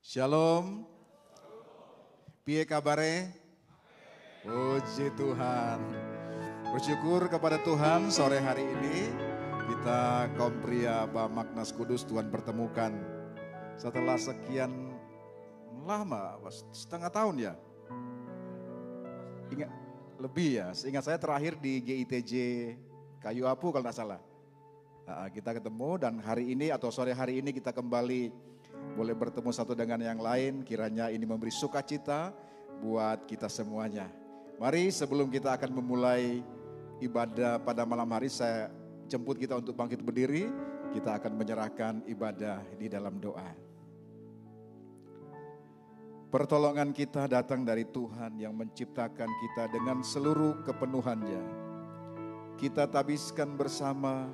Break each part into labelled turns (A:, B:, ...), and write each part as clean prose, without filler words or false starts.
A: Shalom. Piye kabare? Puji Tuhan. Bersyukur kepada Tuhan sore hari ini kita kaum pria Bamaknas Kudus Tuhan pertemukan. Setelah sekian lama, setengah tahun ya? Ingat, lebih ya, seingat saya terakhir di GITJ Kayu Apu kalau tidak salah. Nah, kita ketemu dan hari ini atau sore hari ini kita kembali boleh bertemu satu dengan yang lain, kiranya ini memberi sukacita buat kita semuanya. Mari sebelum kita akan memulai ibadah pada malam hari, saya jemput kita untuk bangkit berdiri, kita akan menyerahkan ibadah di dalam doa. Pertolongan kita datang dari Tuhan yang menciptakan kita dengan seluruh kepenuhannya. Kita tabiskan bersama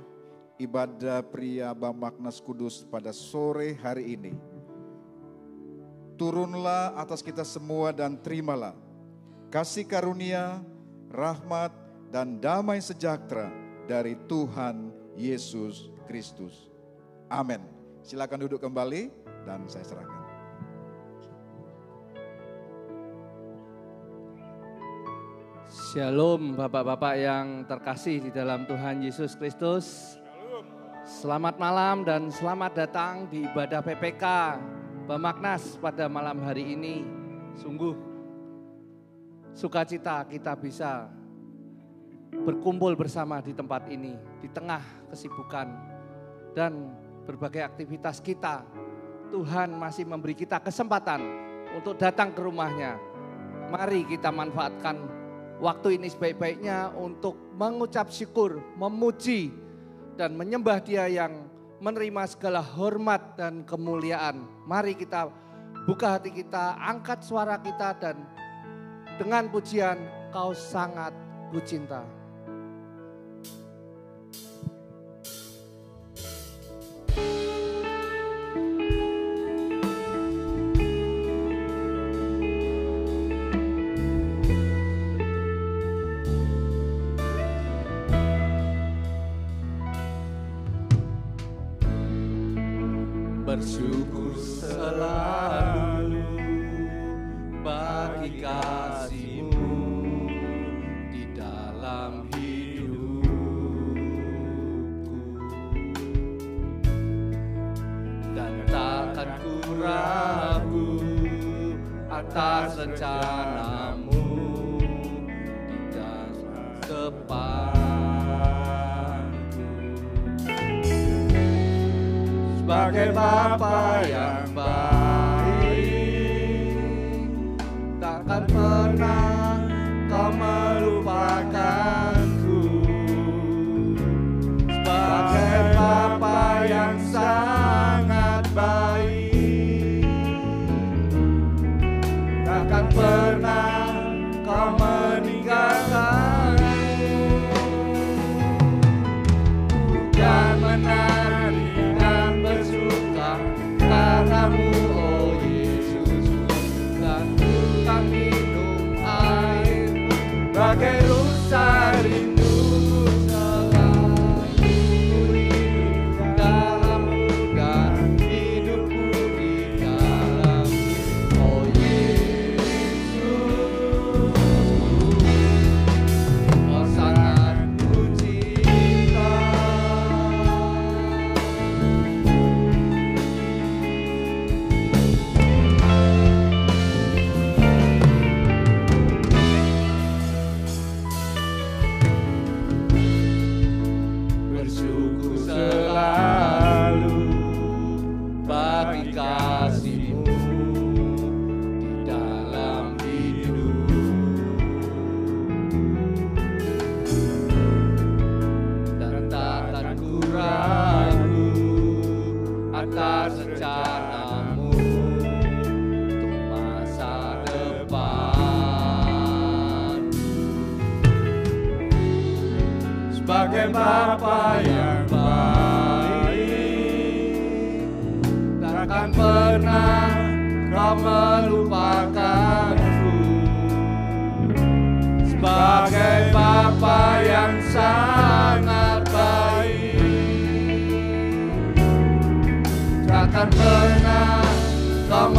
A: ibadah pria Bamaknas Kudus pada sore hari ini. Turunlah atas kita semua dan terimalah kasih karunia, rahmat dan damai sejahtera dari Tuhan Yesus Kristus. Amin. Silakan duduk kembali dan saya serahkan.
B: Shalom Bapak-bapak yang terkasih di dalam Tuhan Yesus Kristus. Selamat malam dan selamat datang di ibadah PPK Bamaknas pada malam hari ini. Sungguh sukacita kita bisa berkumpul bersama di tempat ini, di tengah kesibukan dan berbagai aktivitas kita. Tuhan masih memberi kita kesempatan untuk datang ke rumahnya. Mari kita manfaatkan waktu ini sebaik-baiknya untuk mengucap syukur, memuji dan menyembah Dia yang menerima segala hormat dan kemuliaan. Mari kita buka hati kita, angkat suara kita dan dengan pujian Kau sangat kucinta.
C: Bersyukur selalu bagi kasih-Mu di dalam hidupku, dan takkan ku ragu atas rencana-Mu di dalam depanku. Sebagai Bapa yang baik, takkan pernah Kau melupakanku. Sebagai Bapa yang sangat baik, takkan pernah Kau meninggalkanku. Bukan menari dan bersuka karena-Mu, oh Yesus, bukan tukang minum air bagai rusa rindu. Selalu hidup dalam-Mu dan hidupku di dalam-Mu, oh Yesus, Kau sangat kucinta. Bersyukur selalu bagi kasih-Mu di dalam hidup, dan takkan ku ragu atas rencana-Mu untuk masa depan. Sebagai Bapa yang baik, takkan pernah Kau melupakanku. Sebagai Bapa yang sangat baik, takkan pernah Kau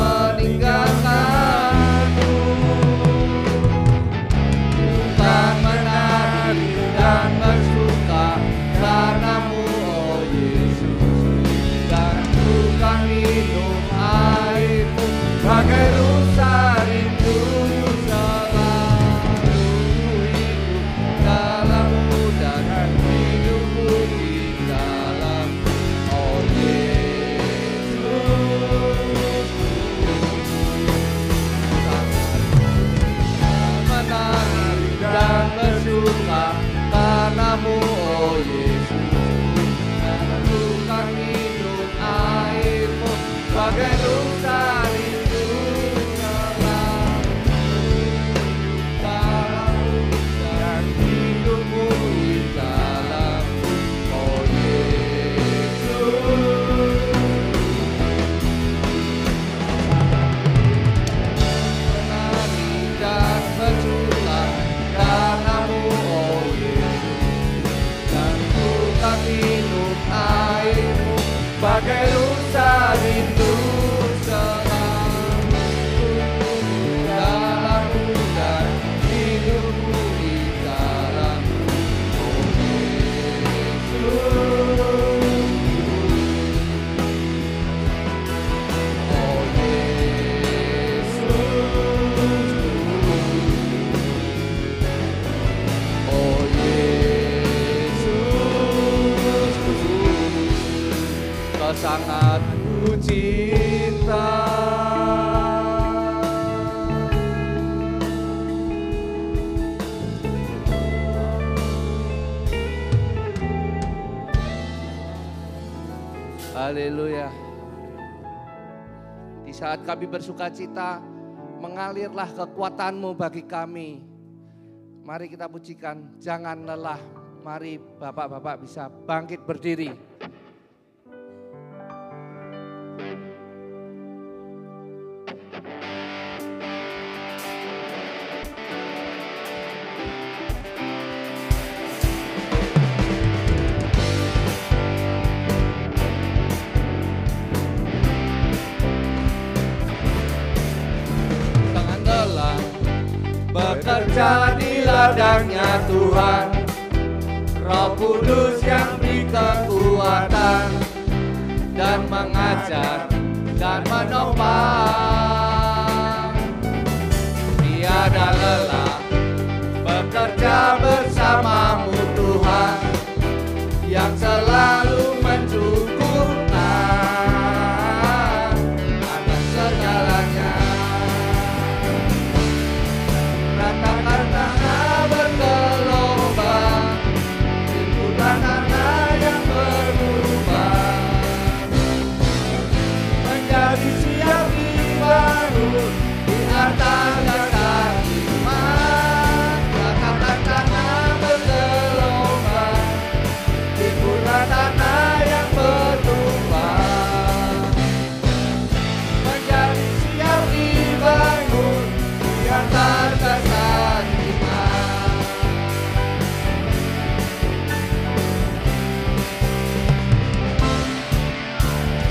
B: Haleluya. Di saat kami bersuka cita, mengalirlah kekuatan-Mu bagi kami. Mari kita pujikan, jangan lelah. Mari Bapak-bapak bisa bangkit berdiri.
C: Bekerja di ladangnya Tuhan, Roh Kudus yang beri kekuatan dan mengajar dan menopang. Tiada lelah bekerja bersamamu Tuhan, yang selalu mencukupkan atas segalanya. Ratakan tanah bergelombang, timbulan tanah yang berubah, menjadi siap dibangun di atas dasar iman. Ratakan tanah bergelombang, timbulan tanah yang berubah, menjadi siap dibangun di atas dasar iman.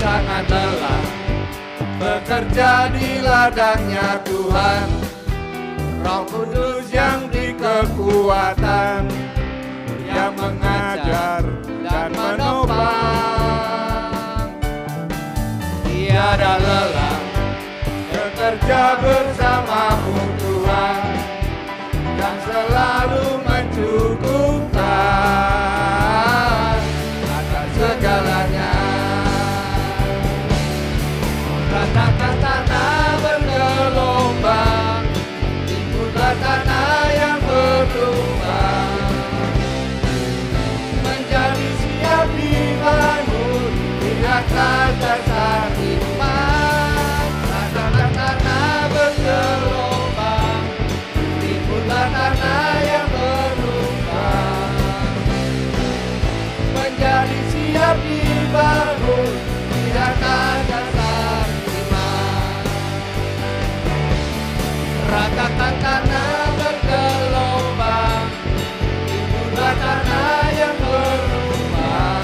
C: Jangan lelah bekerja di ladangnya Tuhan, Roh Kudus yang beri kekuatan, yang mengajar dan menopang. Tiada lelah bekerja bersamamu Tuhan, yang selalu mencukupkan atas segalanya. Ratakan tanah bergelombang, timbulah tanah yang berubah, menjadi siap dibangun di atas dasar iman. Ratakan tanah bergelombang, timbulah tanah yang berubah, menjadi siap dibangun di atas dasar iman. Ratakan tanah bergelombang, timbulah tanah yang berubah,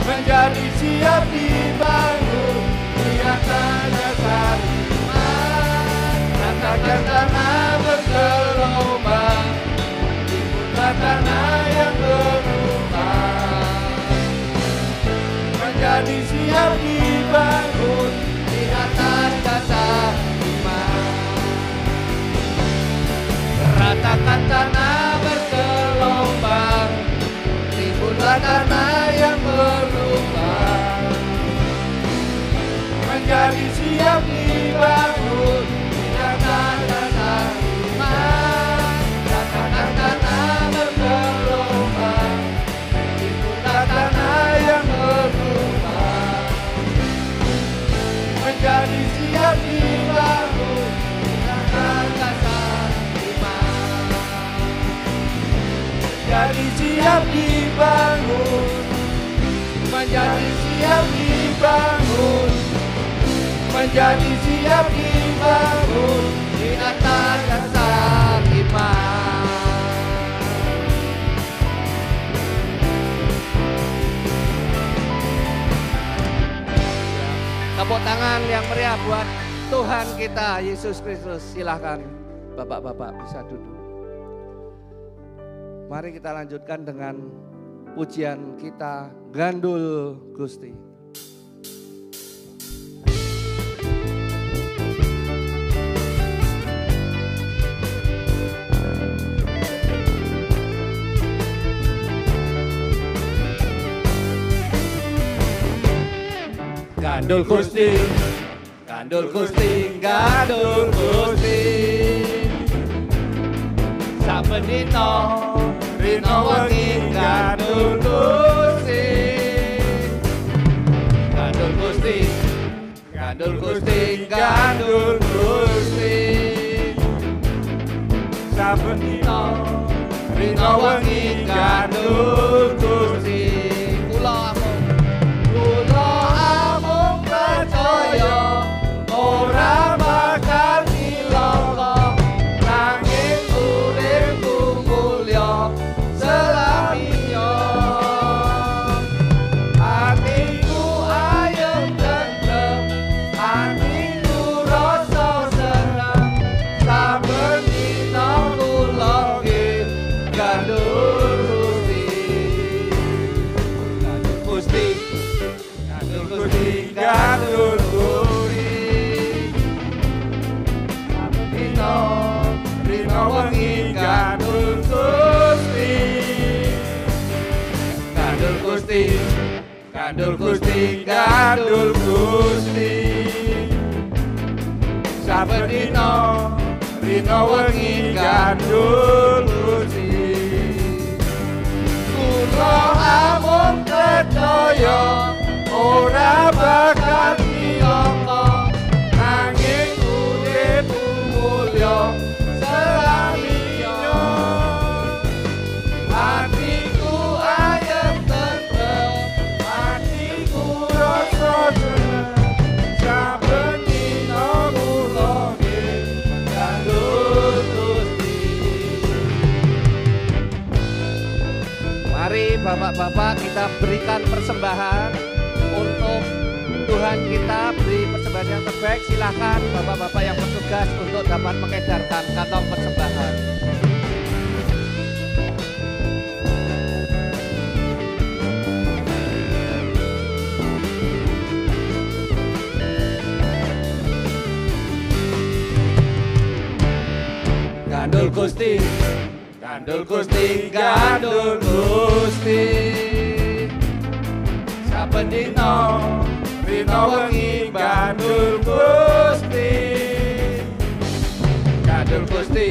C: menjadi siap dibangun di atas dasar iman. Ratakan tanah bergelombang, timbulah tanah yang berubah, menjadi siap dibangun di atas dasar iman. Ratakan tanah bergelombang, timbulah tanah yang berubah, menjadi siap dibangun di atas dasar iman. Ratakan tanah bergelombang, timbulah tanah yang berubah, menjadi siap dibangun di atas dasar iman. Jadi siap dibangun, menjadi siap dibangun, menjadi siap dibangun di atas dasar iman.
B: Tepuk tangan yang meriah buat Tuhan kita Yesus Kristus. Silahkan Bapak-bapak bisa duduk. Mari kita lanjutkan dengan pujian kita, Gandul Gusti.
C: Gandul Gusti, Gandul Gusti, Gandul Gusti. Saben dina rino wengi Gandul Gusti. Gandul Gusti, gandul Gusti. Saben dina rina wengi gandul Gusti. Kula amung percaya ora bakal cilaka, nanging uripku mulya selaminya. Hatiku ayem tentrem, hatiku rasa senang, saben dina kula gandul Gusti. Gandul Gusti, gandul Gusti. Saben dina rina wengi gandul Gusti. Gandul Gusti, gandul Gusti, gandul Gusti. Saben dina rina wengi gandul Gusti. Kula amung percaya ora bakal cilaka, nanging uripku mulya selaminya. Hatiku ayem tentrem, hatiku rasa seneng, saben dina kula gandul Gusti. Mari bapak-bapak kita berikan persembahan untuk Tuhan kita, beri persembahan yang terbaik. Silakan bapak-bapak yang bertugas untuk dapat mengedarkan kantong persembahan. Gandul Gusti, gandul Gusti, gandul Gusti. Saben dina rina wengi gandul Gusti. Gandul Gusti,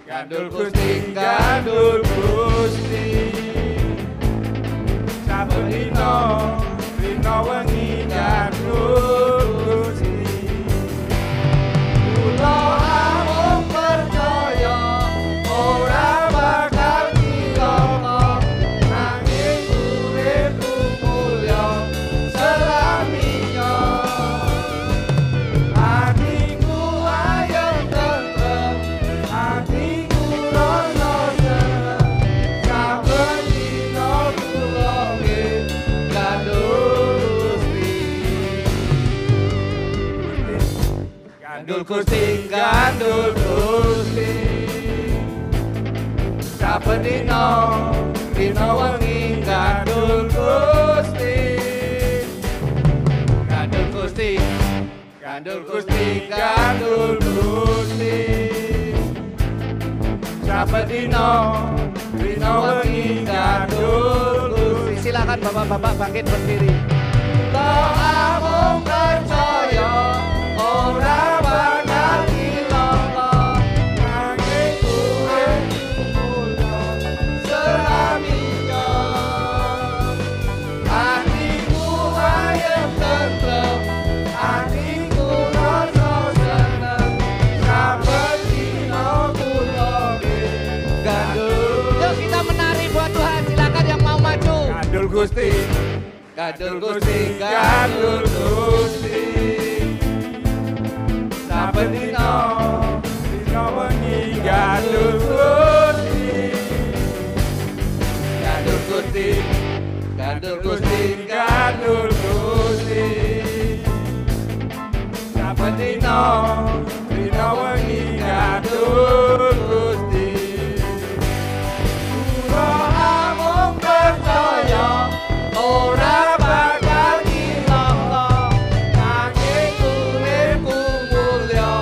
C: gandul Gusti, gandul Gusti. Saben dina rina wengi gandul Gusti. Kula amung percaya ora bakal cilaka, nanging uripku mulya selaminya. Hatiku ayem tentrem, hatiku rasa seneng, saben dina kula gandul Gusti. Gandul Gusti, gandul Gusti. Saben dina rina wengi gandul Gusti. Gandul Gusti, gandul Gusti, gandul Gusti. Saben dina rina wengi gandul Gusti. Silakan bapak-bapak bangkit berdiri. Kula amung percaya ora bakal cilaka, nanging uripku mulya selaminya. Hatiku ayem tentrem, hatiku rasa seneng, saben dina kula gandul. Yuk kita menari buat Tuhan, silakan yang mau maju. Gandul Gusti, gandul Gusti, gandul Gusti. Saben dina rina wengi gandul Gusti. Gandul Gusti, gandul Gusti, gandul Gusti. Saben dina rina wengi gandul Gusti. Kula amung percaya ora bakal cilaka, nanging uripku mulya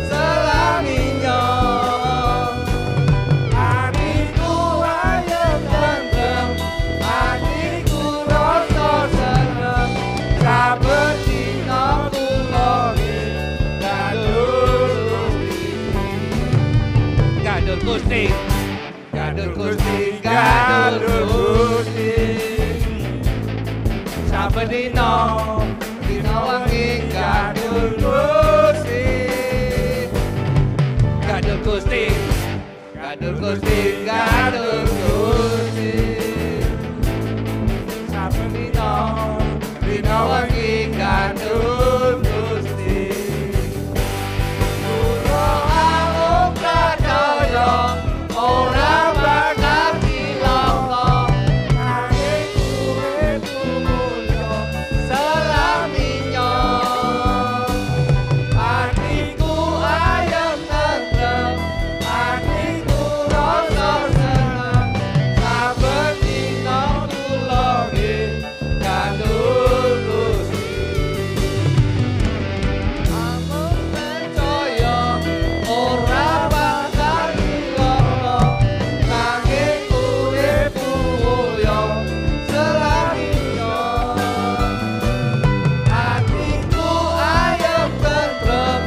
C: selaminya. Hatiku ayem tentrem, hatiku rasa seneng, saben dina kula gandul Gusti. Gandul Gusti, gandul Gusti. Saben dina wengi gandul Gusti kandung Gusti saben dina wengi kandung Gusti kula amung percaya ora bakal cilaka nanging uripku mulya selaminya atiku ayem tentrem atiku rasa seneng saben dina kula kandung Gusti amung percaya ora bakal cilaka nanging uripku mulya selaminya atiku ayem tentrem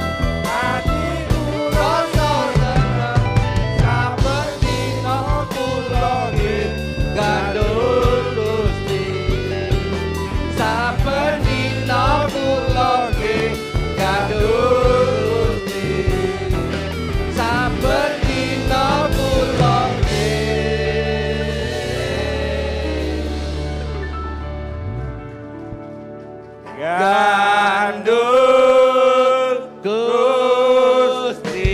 C: atiku rasa seneng saben dina kula kandung Gusti saben dina kula kandung Gusti saben dina kula kandung Gusti.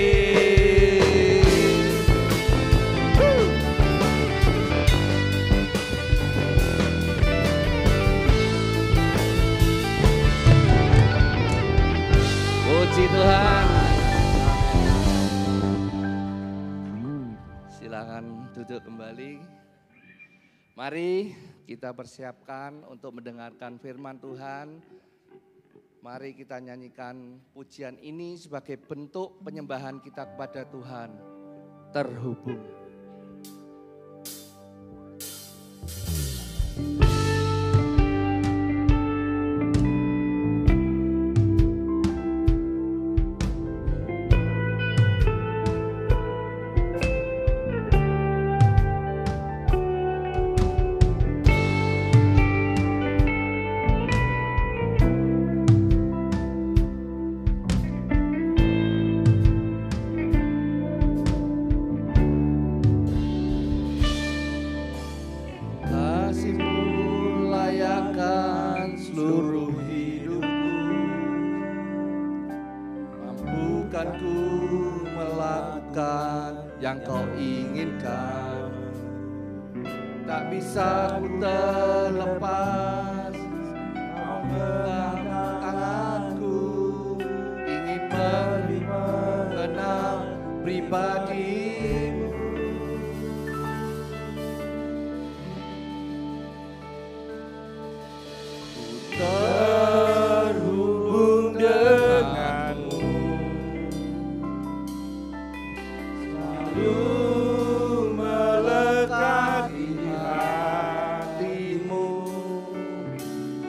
C: Puji Tuhan. Silakan duduk kembali. Mari kita persiapkan untuk mendengarkan firman Tuhan. Mari kita nyanyikan pujian ini sebagai bentuk penyembahan kita kepada Tuhan. Terhubung. Kasih-Mu layakkan seluruh hidupku, mampukan ku melakukan yang Kau inginkan. Tak bisa ku terlepas Kau mengangkat tanganku, ingin mengenal pribadi-Mu. Terhubung denganmu, selalu melekat di hatimu.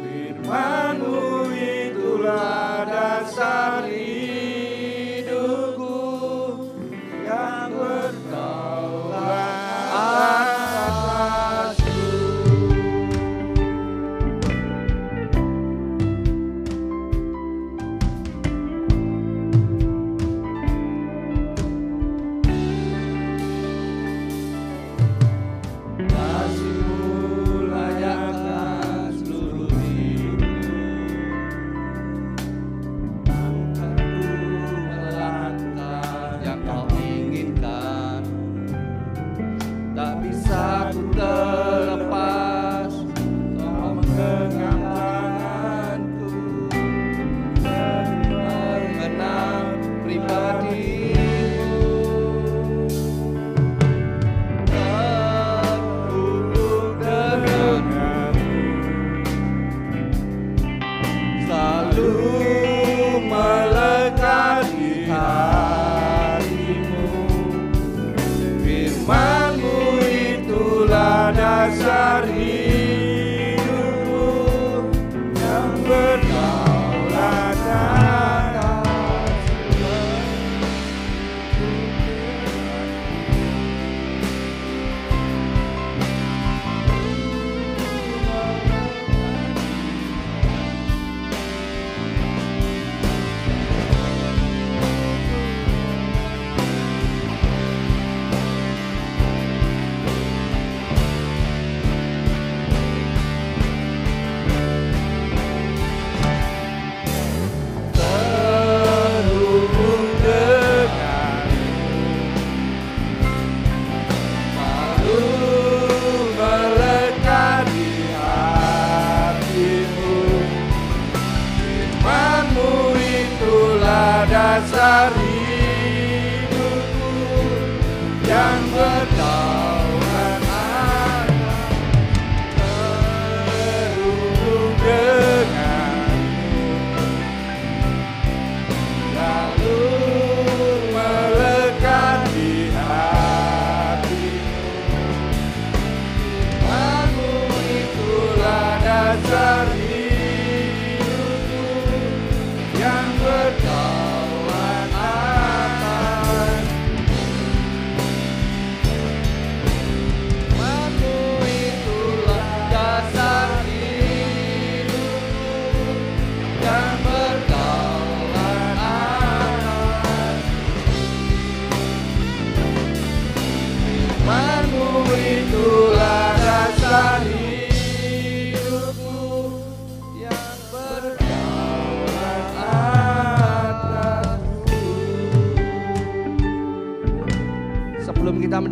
C: Firman-Mu itulah dasar hidupku, yang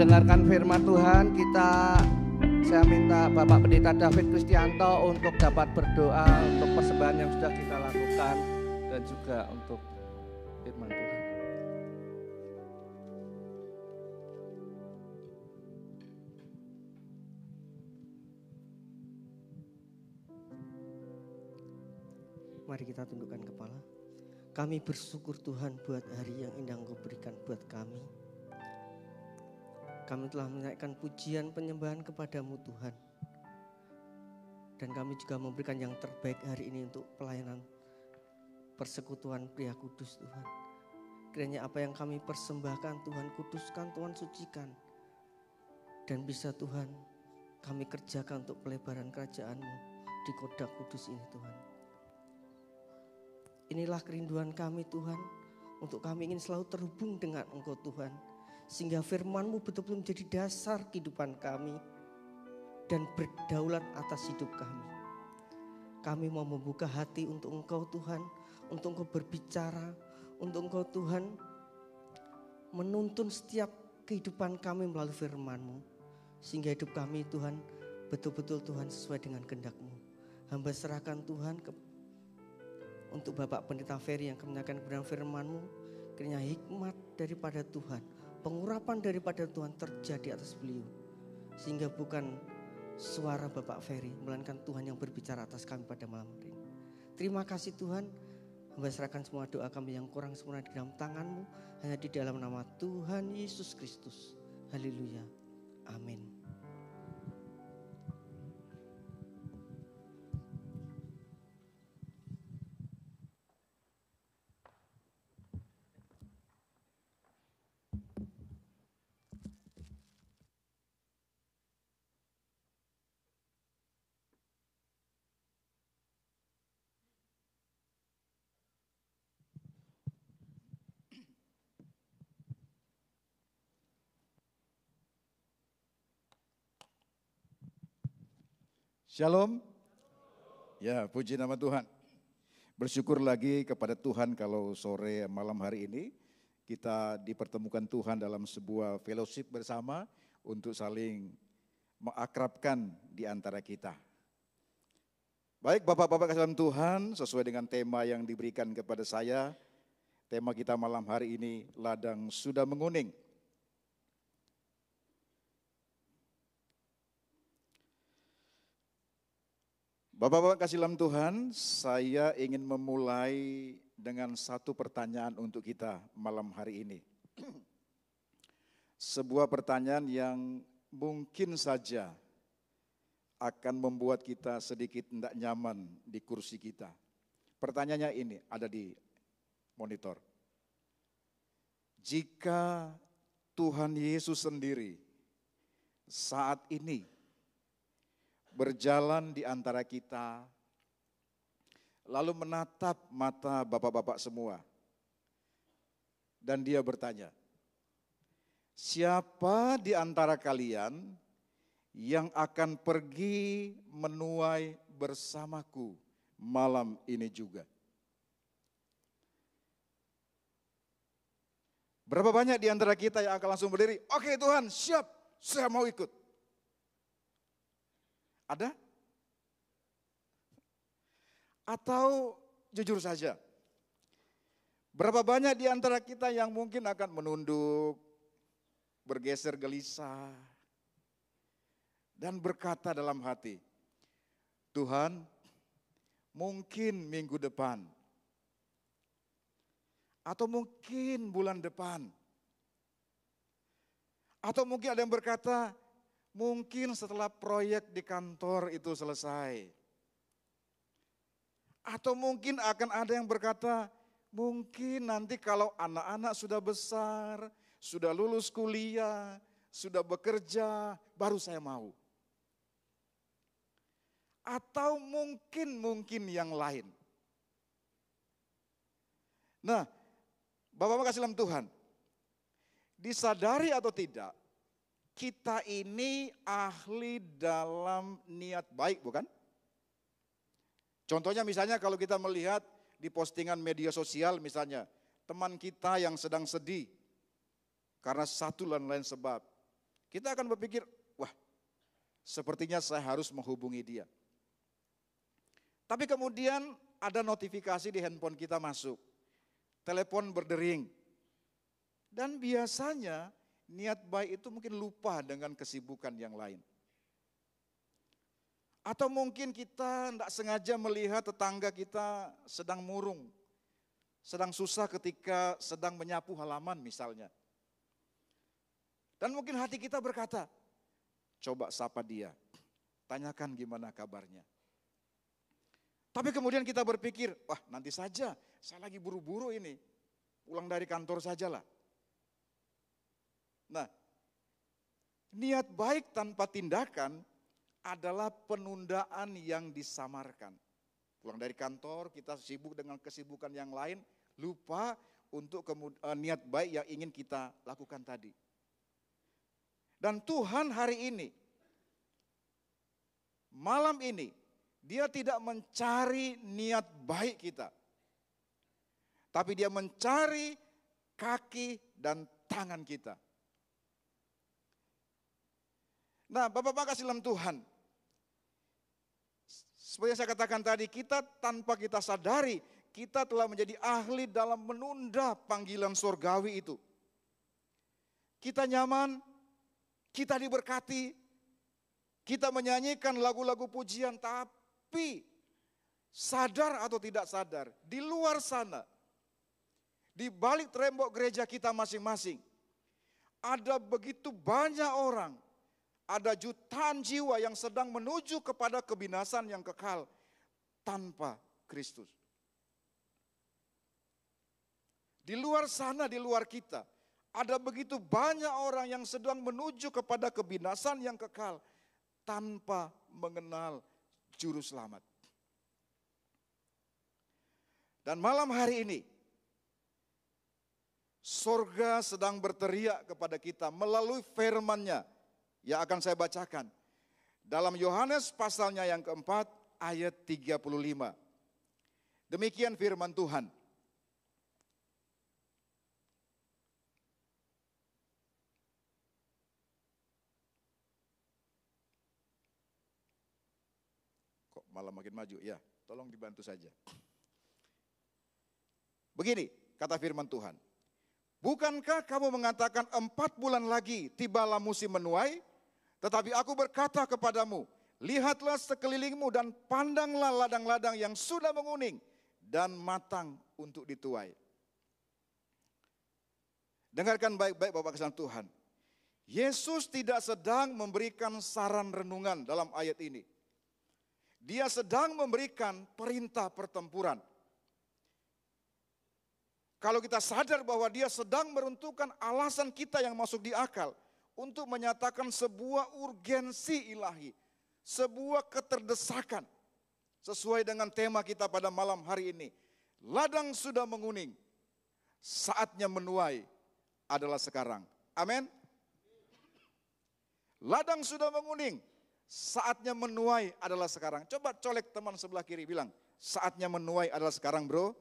B: mendengarkan firman Tuhan, saya minta Bapak Pendeta David Kristianto untuk dapat berdoa untuk persembahan yang sudah kita lakukan dan juga untuk firman Tuhan.
D: Mari kita tundukkan kepala. Kami bersyukur Tuhan buat hari yang indah Engkau berikan buat kami. Kami telah menaikkan pujian penyembahan kepadamu Tuhan. Dan kami juga memberikan yang terbaik hari ini untuk pelayanan persekutuan pria kudus Tuhan. Kiranya apa yang kami persembahkan Tuhan kuduskan, Tuhan sucikan. Dan bisa Tuhan kami kerjakan untuk pelebaran kerajaan-Mu di Kodak Kudus ini Tuhan. Inilah kerinduan kami Tuhan, untuk kami ingin selalu terhubung dengan Engkau Tuhan. Sehingga firman-Mu betul-betul menjadi dasar kehidupan kami dan berdaulat atas hidup kami. Kami mau membuka hati untuk Engkau Tuhan, untuk Engkau berbicara, untuk Engkau Tuhan menuntun setiap kehidupan kami melalui firman-Mu. Sehingga hidup kami Tuhan betul-betul Tuhan sesuai dengan kehendak-Mu. Hamba serahkan Tuhan untuk Bapak Pendeta Ferry yang kemenangkan kebenaran firman-Mu, kiranya hikmat daripada Tuhan, pengurapan daripada Tuhan terjadi atas beliau. Sehingga bukan suara Bapak Ferry, melainkan Tuhan yang berbicara atas kami pada malam hari ini. Terima kasih Tuhan, hamba serahkan semua doa kami yang kurang sempurna di dalam tangan-Mu, hanya di dalam nama Tuhan Yesus Kristus. Haleluya, amin.
A: Shalom. Ya, puji nama Tuhan. Bersyukur lagi kepada Tuhan kalau sore malam hari ini kita dipertemukan Tuhan dalam sebuah fellowship bersama untuk saling mengakrabkan di antara kita. Baik Bapak-Bapak kasih dalam Tuhan, sesuai dengan tema yang diberikan kepada saya, tema kita malam hari ini, ladang sudah menguning. Bapak-bapak kasih dalam Tuhan, saya ingin memulai dengan satu pertanyaan untuk kita malam hari ini. Sebuah pertanyaan yang mungkin saja akan membuat kita sedikit tidak nyaman di kursi kita. Pertanyaannya ini ada di monitor. Jika Tuhan Yesus sendiri saat ini berjalan di antara kita, lalu menatap mata bapak-bapak semua, dan dia bertanya, siapa di antara kalian yang akan pergi menuai bersamaku malam ini juga? Berapa banyak di antara kita yang akan langsung berdiri, oke Tuhan, siap, saya mau ikut. Ada? Atau jujur saja, berapa banyak di antara kita yang mungkin akan menunduk, bergeser gelisah, dan berkata dalam hati, Tuhan, mungkin minggu depan, atau mungkin bulan depan, atau mungkin ada yang berkata, mungkin setelah proyek di kantor itu selesai. Atau mungkin akan ada yang berkata, mungkin nanti kalau anak-anak sudah besar, sudah lulus kuliah, sudah bekerja, baru saya mau. Atau mungkin yang lain. Nah, Bapak-bapak kasih dalam Tuhan, disadari atau tidak, kita ini ahli dalam niat baik, bukan? Contohnya misalnya kalau kita melihat di postingan media sosial misalnya, teman kita yang sedang sedih karena satu dan lain sebab. Kita akan berpikir, wah, sepertinya saya harus menghubungi dia. Tapi kemudian ada notifikasi di handphone kita masuk. Telepon berdering. Dan biasanya niat baik itu mungkin lupa dengan kesibukan yang lain. Atau mungkin kita tidak sengaja melihat tetangga kita sedang murung, sedang susah ketika sedang menyapu halaman misalnya. Dan mungkin hati kita berkata, coba sapa dia, tanyakan gimana kabarnya. Tapi kemudian kita berpikir, wah nanti saja, saya lagi buru-buru ini, pulang dari kantor sajalah. Nah, niat baik tanpa tindakan adalah penundaan yang disamarkan. Pulang dari kantor, kita sibuk dengan kesibukan yang lain, lupa untuk niat baik yang ingin kita lakukan tadi. Dan Tuhan hari ini, malam ini, Dia tidak mencari niat baik kita. Tapi Dia mencari kaki dan tangan kita. Nah, Bapak-Bapak kasih dalam Tuhan. Seperti yang saya katakan tadi, kita tanpa kita sadari, kita telah menjadi ahli dalam menunda panggilan surgawi itu. Kita nyaman, kita diberkati, kita menyanyikan lagu-lagu pujian, tapi sadar atau tidak sadar, di luar sana, di balik tembok gereja kita masing-masing, ada begitu banyak orang, ada jutaan jiwa yang sedang menuju kepada kebinasan yang kekal tanpa Kristus. Di luar sana, di luar kita, ada begitu banyak orang yang sedang menuju kepada kebinasan yang kekal tanpa mengenal Juru Selamat. Dan malam hari ini, surga sedang berteriak kepada kita melalui firman-Nya yang akan saya bacakan. Dalam Yohanes pasalnya yang keempat ayat 35. Demikian firman Tuhan. Kok malah makin maju? Ya, tolong dibantu saja. Begini kata firman Tuhan. Bukankah kamu mengatakan 4 bulan lagi tibalah musim menuai? Tetapi aku berkata kepadamu, lihatlah sekelilingmu dan pandanglah ladang-ladang yang sudah menguning dan matang untuk dituai. Dengarkan baik-baik Bapak kasih Tuhan. Yesus tidak sedang memberikan saran renungan dalam ayat ini. Dia sedang memberikan perintah pertempuran. Kalau kita sadar bahwa dia sedang meruntuhkan alasan kita yang masuk di akal untuk menyatakan sebuah urgensi ilahi, sebuah keterdesakan sesuai dengan tema kita pada malam hari ini. Ladang sudah menguning, saatnya menuai adalah sekarang. Amin. Ladang sudah menguning, saatnya menuai adalah sekarang. Coba colek teman sebelah kiri, bilang, saatnya menuai adalah sekarang, bro.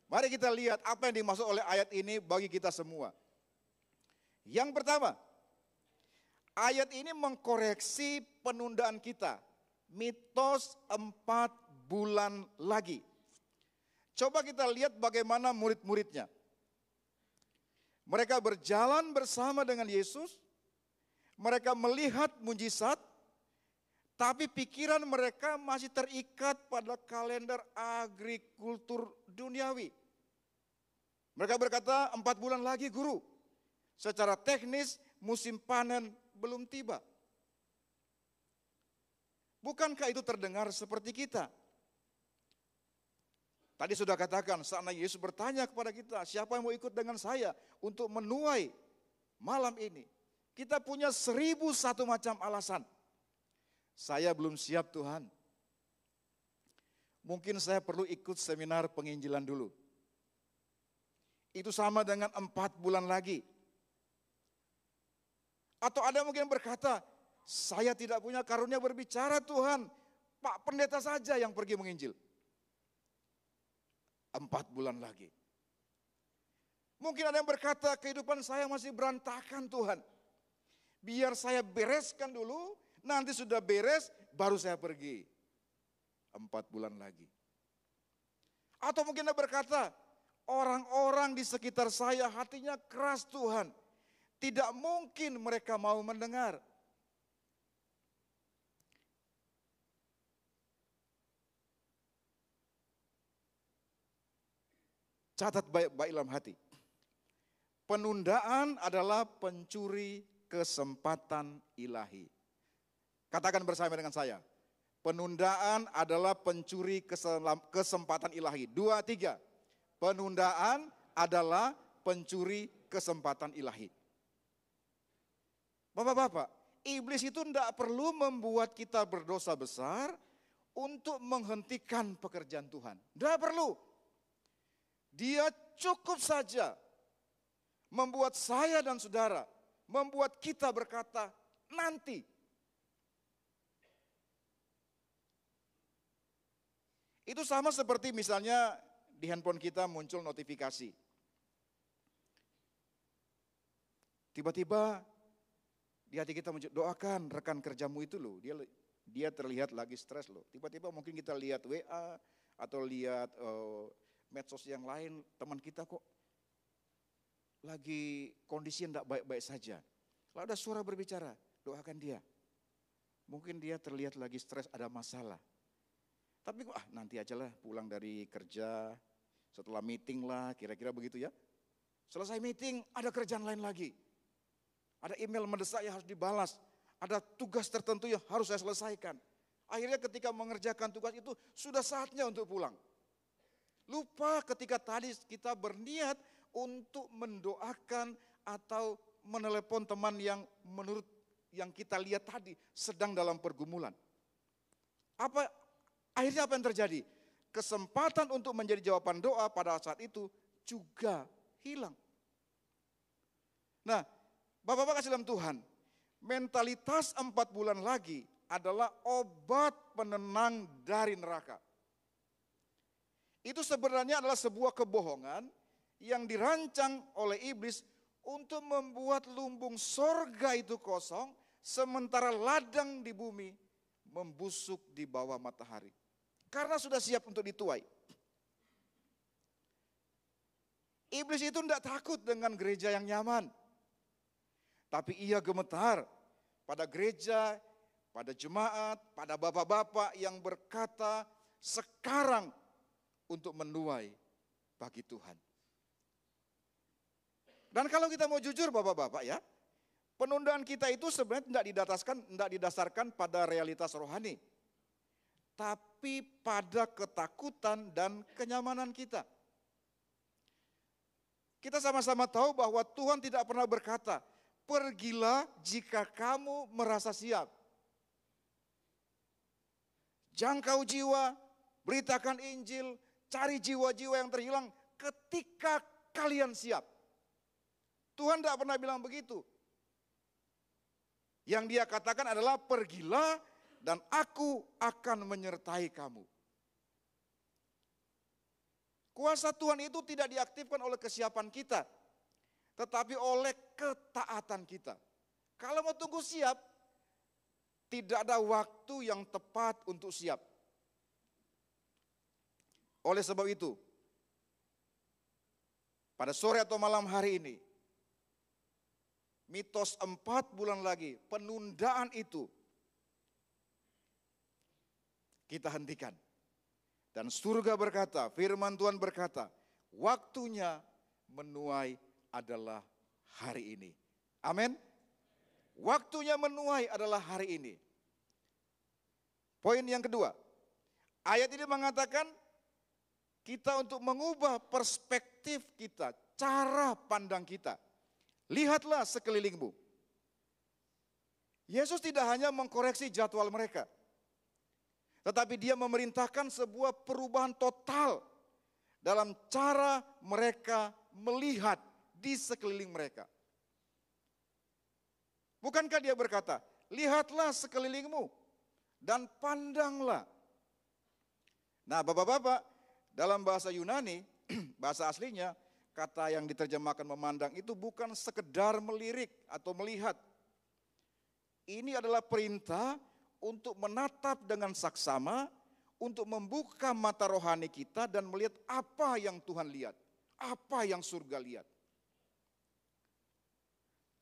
A: Mari kita lihat apa yang dimaksud oleh ayat ini bagi kita semua. Yang pertama, ayat ini mengkoreksi penundaan kita. Mitos 4 bulan lagi. Coba kita lihat bagaimana murid-muridnya. Mereka berjalan bersama dengan Yesus. Mereka melihat mujizat. Tapi pikiran mereka masih terikat pada kalender agrikultur duniawi. Mereka berkata 4 bulan lagi guru. Secara teknis musim panen belum tiba. Bukankah itu terdengar seperti kita? Tadi sudah katakan saat Yesus bertanya kepada kita, siapa yang mau ikut dengan saya untuk menuai malam ini? Kita punya 1001 macam alasan. Saya belum siap Tuhan. Mungkin saya perlu ikut seminar penginjilan dulu. Itu sama dengan 4 bulan lagi. Atau ada mungkin berkata, saya tidak punya karunia berbicara Tuhan. Pak pendeta saja yang pergi menginjil. 4 bulan lagi. Mungkin ada yang berkata, kehidupan saya masih berantakan Tuhan. Biar saya bereskan dulu, nanti sudah beres, baru saya pergi. 4 bulan lagi. Atau mungkin Anda berkata, orang-orang di sekitar saya hatinya keras Tuhan. Tidak mungkin mereka mau mendengar. Catat baik-baik dalam hati. Penundaan adalah pencuri kesempatan ilahi. Katakan bersama dengan saya. Penundaan adalah pencuri kesempatan ilahi. 2, 3. Penundaan adalah pencuri kesempatan ilahi. Bapak-bapak, iblis itu tidak perlu membuat kita berdosa besar untuk menghentikan pekerjaan Tuhan. Tidak perlu. Dia cukup saja membuat saya dan saudara, membuat kita berkata nanti. Itu sama seperti misalnya di handphone kita muncul notifikasi. Tiba-tiba di hati kita muncul, doakan rekan kerjamu itu loh, dia terlihat lagi stres loh. Tiba-tiba mungkin kita lihat WA atau lihat medsos yang lain, teman kita kok lagi kondisi yang tidak baik-baik saja. Kalau ada suara berbicara, doakan dia. Mungkin dia terlihat lagi stres, ada masalah. Tapi nanti aja lah pulang dari kerja, setelah meeting lah, kira-kira begitu ya. Selesai meeting, ada kerjaan lain lagi. Ada email mendesak yang harus dibalas. Ada tugas tertentu yang harus saya selesaikan. Akhirnya ketika mengerjakan tugas itu, sudah saatnya untuk pulang. Lupa ketika tadi kita berniat untuk mendoakan atau menelepon teman yang menurut yang kita lihat tadi sedang dalam pergumulan. Akhirnya apa yang terjadi? Kesempatan untuk menjadi jawaban doa pada saat itu juga hilang. Nah, Bapak-bapak kasih dalam Tuhan, mentalitas 4 bulan lagi adalah obat penenang dari neraka. Itu sebenarnya adalah sebuah kebohongan yang dirancang oleh iblis untuk membuat lumbung sorga itu kosong, sementara ladang di bumi membusuk di bawah matahari. Karena sudah siap untuk dituai. Iblis itu tidak takut dengan gereja yang nyaman. Tapi ia gemetar pada gereja, pada jemaat, pada bapak-bapak yang berkata sekarang untuk menuai bagi Tuhan. Dan kalau kita mau jujur bapak-bapak ya, penundaan kita itu sebenarnya tidak didasarkan pada realitas rohani. Tapi pada ketakutan dan kenyamanan kita. Kita sama-sama tahu bahwa Tuhan tidak pernah berkata, pergilah jika kamu merasa siap. Jangkau jiwa, beritakan Injil, cari jiwa-jiwa yang terhilang ketika kalian siap. Tuhan tidak pernah bilang begitu. Yang dia katakan adalah pergilah dan aku akan menyertai kamu. Kuasa Tuhan itu tidak diaktifkan oleh kesiapan kita, tetapi oleh ketaatan kita. Kalau mau tunggu siap, tidak ada waktu yang tepat untuk siap. Oleh sebab itu, pada sore atau malam hari ini, mitos 4 bulan lagi, penundaan itu kita hentikan. Dan surga berkata, firman Tuhan berkata, waktunya menuai adalah hari ini. Amin. Waktunya menuai adalah hari ini. Poin yang kedua, ayat ini mengatakan kita untuk mengubah perspektif kita, cara pandang kita. Lihatlah sekelilingmu. Yesus tidak hanya mengkoreksi jadwal mereka, tetapi dia memerintahkan sebuah perubahan total dalam cara mereka melihat di sekeliling mereka. Bukankah dia berkata, lihatlah sekelilingmu dan pandanglah. Nah bapak-bapak, dalam bahasa Yunani, bahasa aslinya, kata yang diterjemahkan memandang itu bukan sekedar melirik atau melihat. Ini adalah perintah untuk menatap dengan saksama, untuk membuka mata rohani kita dan melihat apa yang Tuhan lihat, apa yang surga lihat.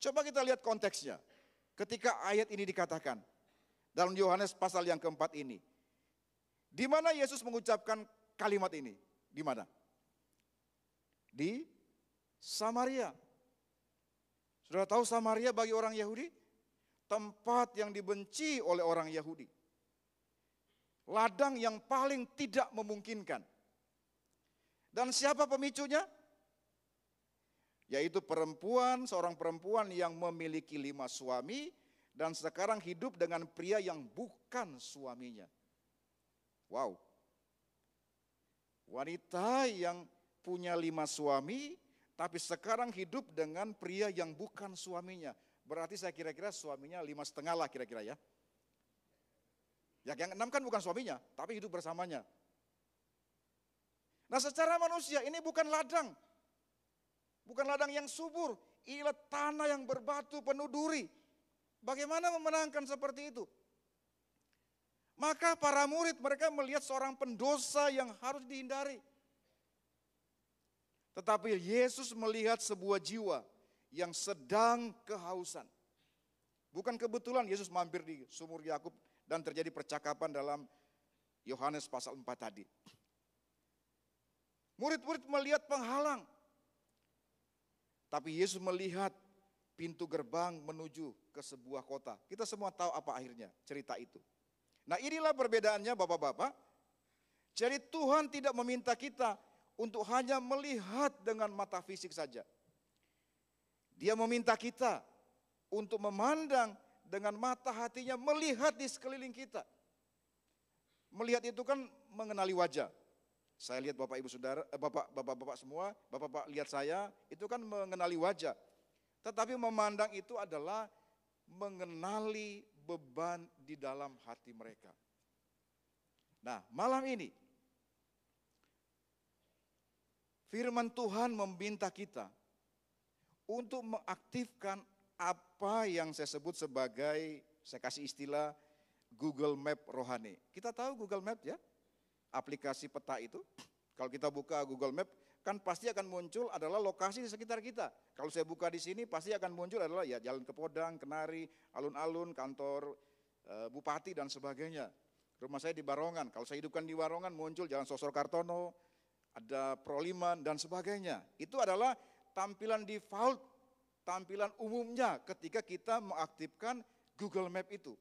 A: Coba kita lihat konteksnya. Ketika ayat ini dikatakan dalam Yohanes pasal yang keempat ini. Di mana Yesus mengucapkan kalimat ini? Di mana? Di Samaria. Saudara tahu Samaria bagi orang Yahudi? Tempat yang dibenci oleh orang Yahudi. Ladang yang paling tidak memungkinkan. Dan siapa pemicunya? Yaitu seorang perempuan yang memiliki 5 suami dan sekarang hidup dengan pria yang bukan suaminya. Wow. Wanita yang punya 5 suami tapi sekarang hidup dengan pria yang bukan suaminya. Berarti saya kira-kira suaminya 5,5 lah kira-kira ya. Yang 6 kan bukan suaminya, tapi hidup bersamanya. Nah secara manusia ini bukan ladang. Bukan ladang yang subur, ini tanah yang berbatu penuh duri. Bagaimana memenangkan seperti itu? Maka para murid mereka melihat seorang pendosa yang harus dihindari. Tetapi Yesus melihat sebuah jiwa yang sedang kehausan. Bukan kebetulan Yesus mampir di sumur Yakub dan terjadi percakapan dalam Yohanes pasal 4 tadi. Murid-murid melihat penghalang. Tapi Yesus melihat pintu gerbang menuju ke sebuah kota. Kita semua tahu apa akhirnya cerita itu. Nah inilah perbedaannya Bapak-Bapak. Jadi Tuhan tidak meminta kita untuk hanya melihat dengan mata fisik saja. Dia meminta kita untuk memandang dengan mata hatinya, melihat di sekeliling kita. Melihat itu kan mengenali wajah. Saya lihat Bapak Ibu Saudara, Bapak-bapak semua, Bapak-bapak lihat saya, itu kan mengenali wajah. Tetapi memandang itu adalah mengenali beban di dalam hati mereka. Nah, malam ini firman Tuhan meminta kita untuk mengaktifkan apa yang saya sebut sebagai, saya kasih istilah Google Map rohani. Kita tahu Google Map ya? Aplikasi peta itu, kalau kita buka Google Map, kan pasti akan muncul adalah lokasi di sekitar kita. Kalau saya buka di sini, pasti akan muncul adalah ya Jalan ke Podang, Kenari, alun-alun, kantor bupati dan sebagainya. Rumah saya di Barongan, kalau saya hidupkan di Barongan muncul Jalan Sosro Kartono, ada Proliman dan sebagainya. Itu adalah tampilan default, tampilan umumnya ketika kita mengaktifkan Google Map itu.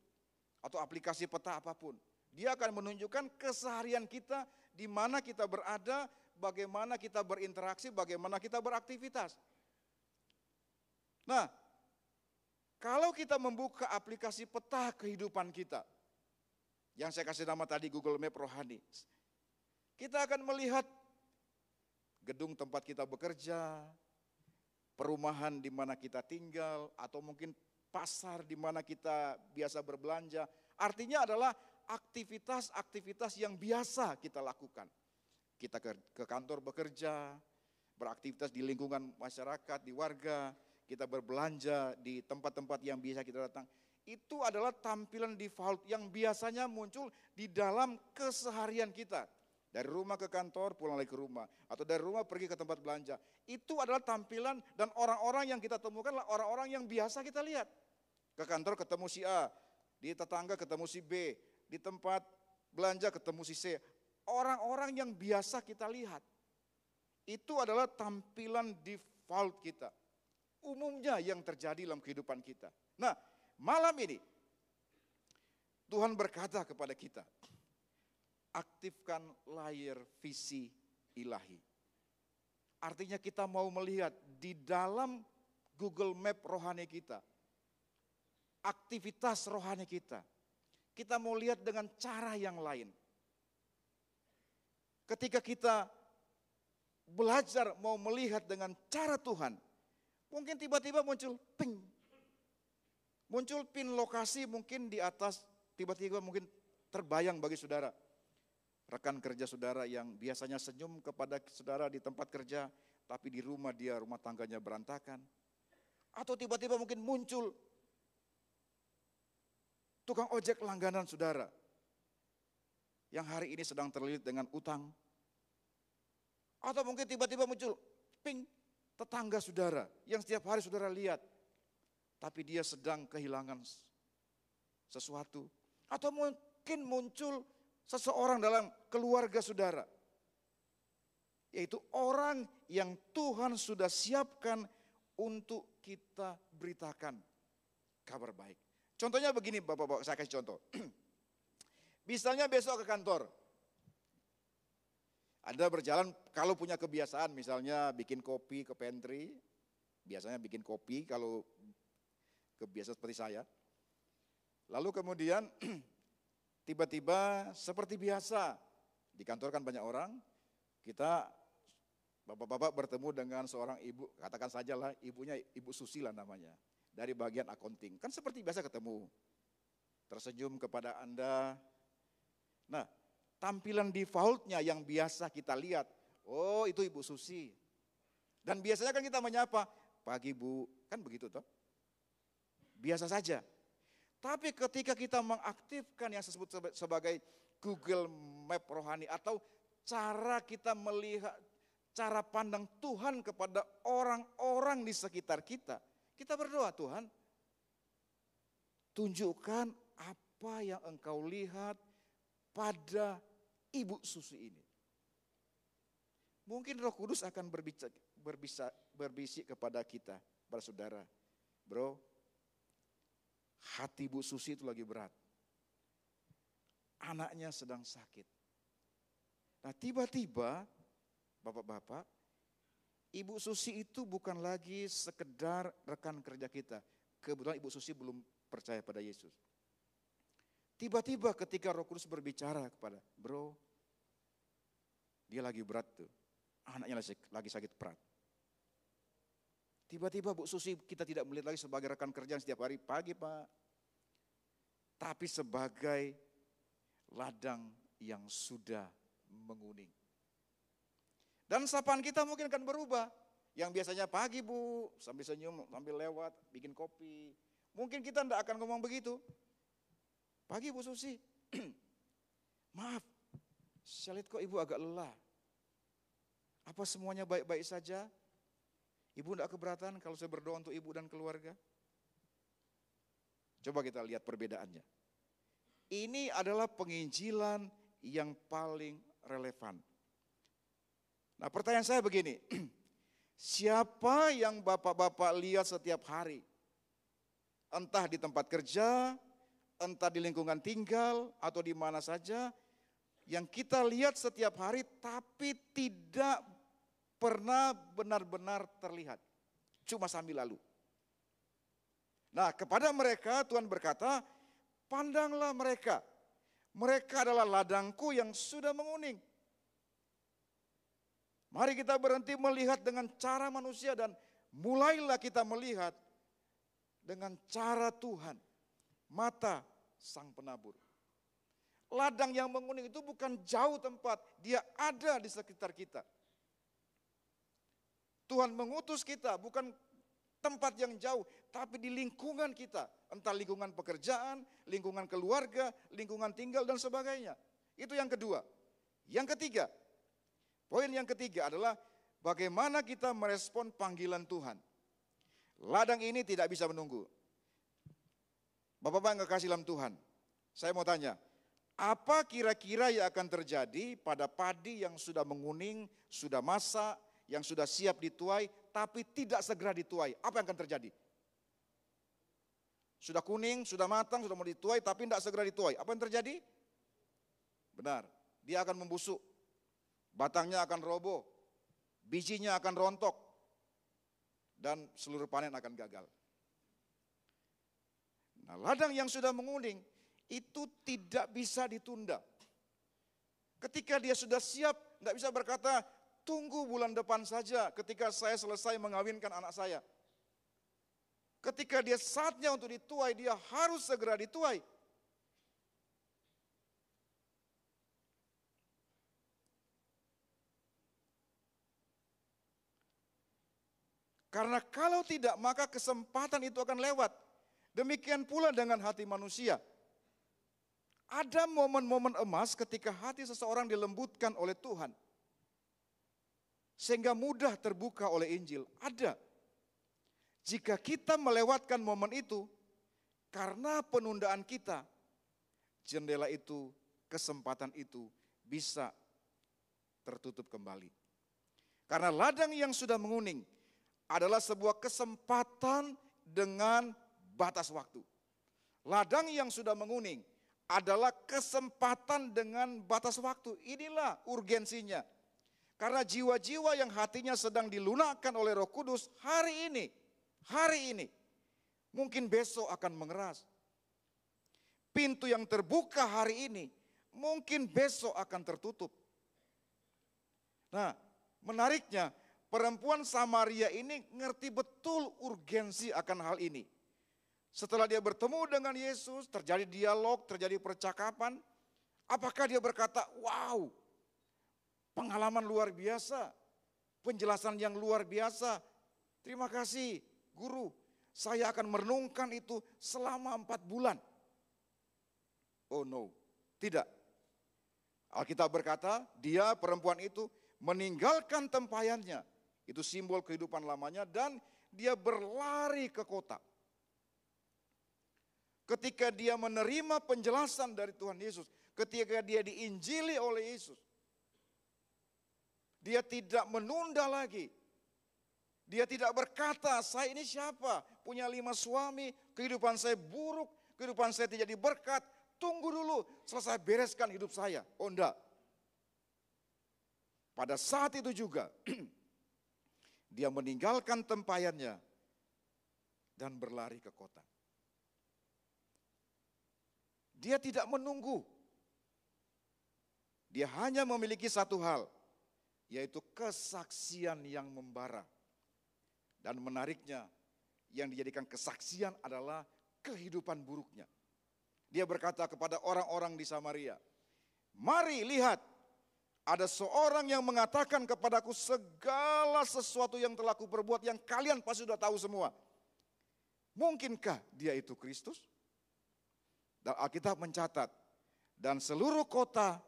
A: Atau aplikasi peta apapun. Dia akan menunjukkan keseharian kita, di mana kita berada, bagaimana kita berinteraksi, bagaimana kita beraktivitas. Nah, kalau kita membuka aplikasi peta kehidupan kita, yang saya kasih nama tadi Google Map rohani, kita akan melihat gedung tempat kita bekerja, perumahan di mana kita tinggal, atau mungkin pasar di mana kita biasa berbelanja. Artinya adalah aktivitas-aktivitas yang biasa kita lakukan. Kita ke kantor bekerja, beraktivitas di lingkungan masyarakat, di warga, kita berbelanja di tempat-tempat yang biasa kita datang. Itu adalah tampilan default yang biasanya muncul di dalam keseharian kita. Dari rumah ke kantor, pulang lagi ke rumah. Atau dari rumah pergi ke tempat belanja. Itu adalah tampilan dan orang-orang yang kita temukan adalah orang-orang yang biasa kita lihat. Ke kantor ketemu si A, di tetangga ketemu si B, di tempat belanja ketemu si C. Orang-orang yang biasa kita lihat. Itu adalah tampilan default kita. Umumnya yang terjadi dalam kehidupan kita. Nah, malam ini Tuhan berkata kepada kita, aktifkan layar visi ilahi. Artinya kita mau melihat di dalam Google Map rohani kita, aktivitas rohani kita. Kita mau lihat dengan cara yang lain. Ketika kita belajar mau melihat dengan cara Tuhan, mungkin tiba-tiba muncul ping. Muncul pin lokasi mungkin di atas, tiba-tiba mungkin terbayang bagi saudara. Rekan kerja saudara yang biasanya senyum kepada saudara di tempat kerja, tapi di rumah tangganya berantakan. Atau tiba-tiba mungkin muncul tukang ojek langganan saudara, yang hari ini sedang terlilit dengan utang. Atau mungkin tiba-tiba muncul tetangga saudara, yang setiap hari saudara lihat, tapi dia sedang kehilangan sesuatu. Atau mungkin muncul seseorang dalam keluarga saudara, yaitu orang yang Tuhan sudah siapkan untuk kita beritakan kabar baik. Contohnya begini Bapak-Bapak, saya kasih contoh. Misalnya besok ke kantor, Anda berjalan, kalau punya kebiasaan misalnya bikin kopi ke pantry, biasanya bikin kopi kalau kebiasaan seperti saya. Lalu kemudian tiba-tiba seperti biasa, di kantor kan banyak orang, kita bapak-bapak bertemu dengan seorang ibu, katakan sajalah ibunya Ibu Susila namanya, dari bagian accounting. Kan seperti biasa ketemu, tersenyum kepada Anda. Nah, tampilan defaultnya yang biasa kita lihat, oh itu Ibu Susi. Dan biasanya kan kita menyapa, pagi Bu, kan begitu toh? Biasa saja. Tapi ketika kita mengaktifkan yang disebut sebagai Google Map rohani, atau cara kita melihat, cara pandang Tuhan kepada orang-orang di sekitar kita, kita berdoa, Tuhan tunjukkan apa yang Engkau lihat pada Ibu Susi ini. Mungkin Roh Kudus akan berbisik kepada kita, para saudara. Bro, hati Ibu Susi itu lagi berat. Anaknya sedang sakit. Nah tiba-tiba, Bapak-bapak, Ibu Susi itu bukan lagi sekedar rekan kerja kita. Kebetulan Ibu Susi belum percaya pada Yesus. Tiba-tiba ketika Roh Kudus berbicara kepada, bro, dia lagi berat tuh, anaknya lagi sakit berat. Tiba-tiba Bu Susi kita tidak melihat lagi sebagai rekan kerja setiap hari, pagi Pak, tapi sebagai ladang yang sudah menguning. Dan sapaan kita mungkin akan berubah, yang biasanya pagi Bu, sambil senyum, sambil lewat, bikin kopi. Mungkin kita tidak akan ngomong begitu. Pagi Bu Susi, maaf, saya lihat kok Ibu agak lelah. Apa semuanya baik-baik saja? Ibu tidak keberatan kalau saya berdoa untuk Ibu dan keluarga? Coba kita lihat perbedaannya. Ini adalah penginjilan yang paling relevan. Nah pertanyaan saya begini, siapa yang Bapak-bapak lihat setiap hari? Entah di tempat kerja, entah di lingkungan tinggal, atau di mana saja, yang kita lihat setiap hari tapi tidak pernah benar-benar terlihat. Cuma sambil lalu. Nah kepada mereka Tuhan berkata, pandanglah mereka. Mereka adalah ladangku yang sudah menguning. Mari kita berhenti melihat dengan cara manusia dan mulailah kita melihat dengan cara Tuhan. Mata Sang Penabur. Ladang yang menguning itu bukan jauh tempat, dia ada di sekitar kita. Tuhan mengutus kita bukan tempat yang jauh, tapi di lingkungan kita. Entah lingkungan pekerjaan, lingkungan keluarga, lingkungan tinggal dan sebagainya. Itu yang kedua. Yang ketiga, poin yang ketiga adalah bagaimana kita merespon panggilan Tuhan. Ladang ini tidak bisa menunggu. Bapak-bapak yang kekasih dalam Tuhan, saya mau tanya, apa kira-kira yang akan terjadi pada padi yang sudah menguning, sudah masak, yang sudah siap dituai, tapi tidak segera dituai? Apa yang akan terjadi? Sudah kuning, sudah matang, sudah mau dituai, tapi tidak segera dituai. Apa yang terjadi? Benar, dia akan membusuk, batangnya akan roboh, bijinya akan rontok, dan seluruh panen akan gagal. Nah, ladang yang sudah menguning itu tidak bisa ditunda. Ketika dia sudah siap, tidak bisa berkata, tunggu bulan depan saja ketika saya selesai mengawinkan anak saya. Ketika dia saatnya untuk dituai, dia harus segera dituai. Karena kalau tidak maka kesempatan itu akan lewat. Demikian pula dengan hati manusia. Ada momen-momen emas ketika hati seseorang dilembutkan oleh Tuhan. Sehingga mudah terbuka oleh Injil. Ada. Jika kita melewatkan momen itu, karena penundaan kita, jendela itu, kesempatan itu bisa tertutup kembali. Karena ladang yang sudah menguning adalah sebuah kesempatan dengan batas waktu. Ladang yang sudah menguning adalah kesempatan dengan batas waktu. Inilah urgensinya. Karena jiwa-jiwa yang hatinya sedang dilunakkan oleh Roh Kudus hari ini, mungkin besok akan mengeras. Pintu yang terbuka hari ini, mungkin besok akan tertutup. Nah, menariknya, perempuan Samaria ini ngerti betul urgensi akan hal ini. Setelah dia bertemu dengan Yesus, terjadi dialog, terjadi percakapan. Apakah dia berkata, wow, pengalaman luar biasa, penjelasan yang luar biasa. Terima kasih guru, saya akan merenungkan itu selama 4 bulan. Oh no, tidak. Alkitab berkata, dia perempuan itu meninggalkan tempayannya. Itu simbol kehidupan lamanya dan dia berlari ke kota. Ketika dia menerima penjelasan dari Tuhan Yesus, ketika dia diinjili oleh Yesus, dia tidak menunda lagi. Dia tidak berkata, saya ini siapa? Punya 5 suami, kehidupan saya buruk, kehidupan saya tidak diberkat. Tunggu dulu, selesai bereskan hidup saya. Oh enggak. Pada saat itu juga, dia meninggalkan tempayannya dan berlari ke kota. Dia tidak menunggu. Dia hanya memiliki satu hal, yaitu kesaksian yang membara. Dan menariknya, yang dijadikan kesaksian adalah kehidupan buruknya. Dia berkata kepada orang-orang di Samaria, mari lihat, ada seorang yang mengatakan kepadaku segala sesuatu yang telah kuperbuat yang kalian pasti sudah tahu semua. Mungkinkah dia itu Kristus? Dan Alkitab mencatat, dan seluruh kota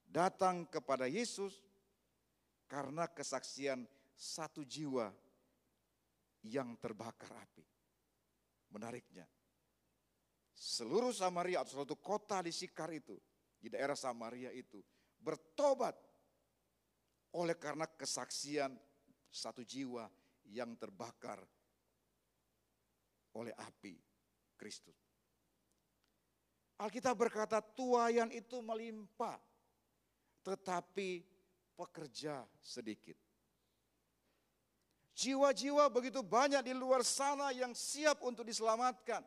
A: datang kepada Yesus karena kesaksian satu jiwa yang terbakar api. Menariknya, seluruh Samaria atau suatu kota di Sikar itu, di daerah Samaria itu, bertobat oleh karena kesaksian satu jiwa yang terbakar oleh api Kristus. Alkitab berkata tuaian itu melimpah, tetapi pekerja sedikit. Jiwa-jiwa begitu banyak di luar sana yang siap untuk diselamatkan,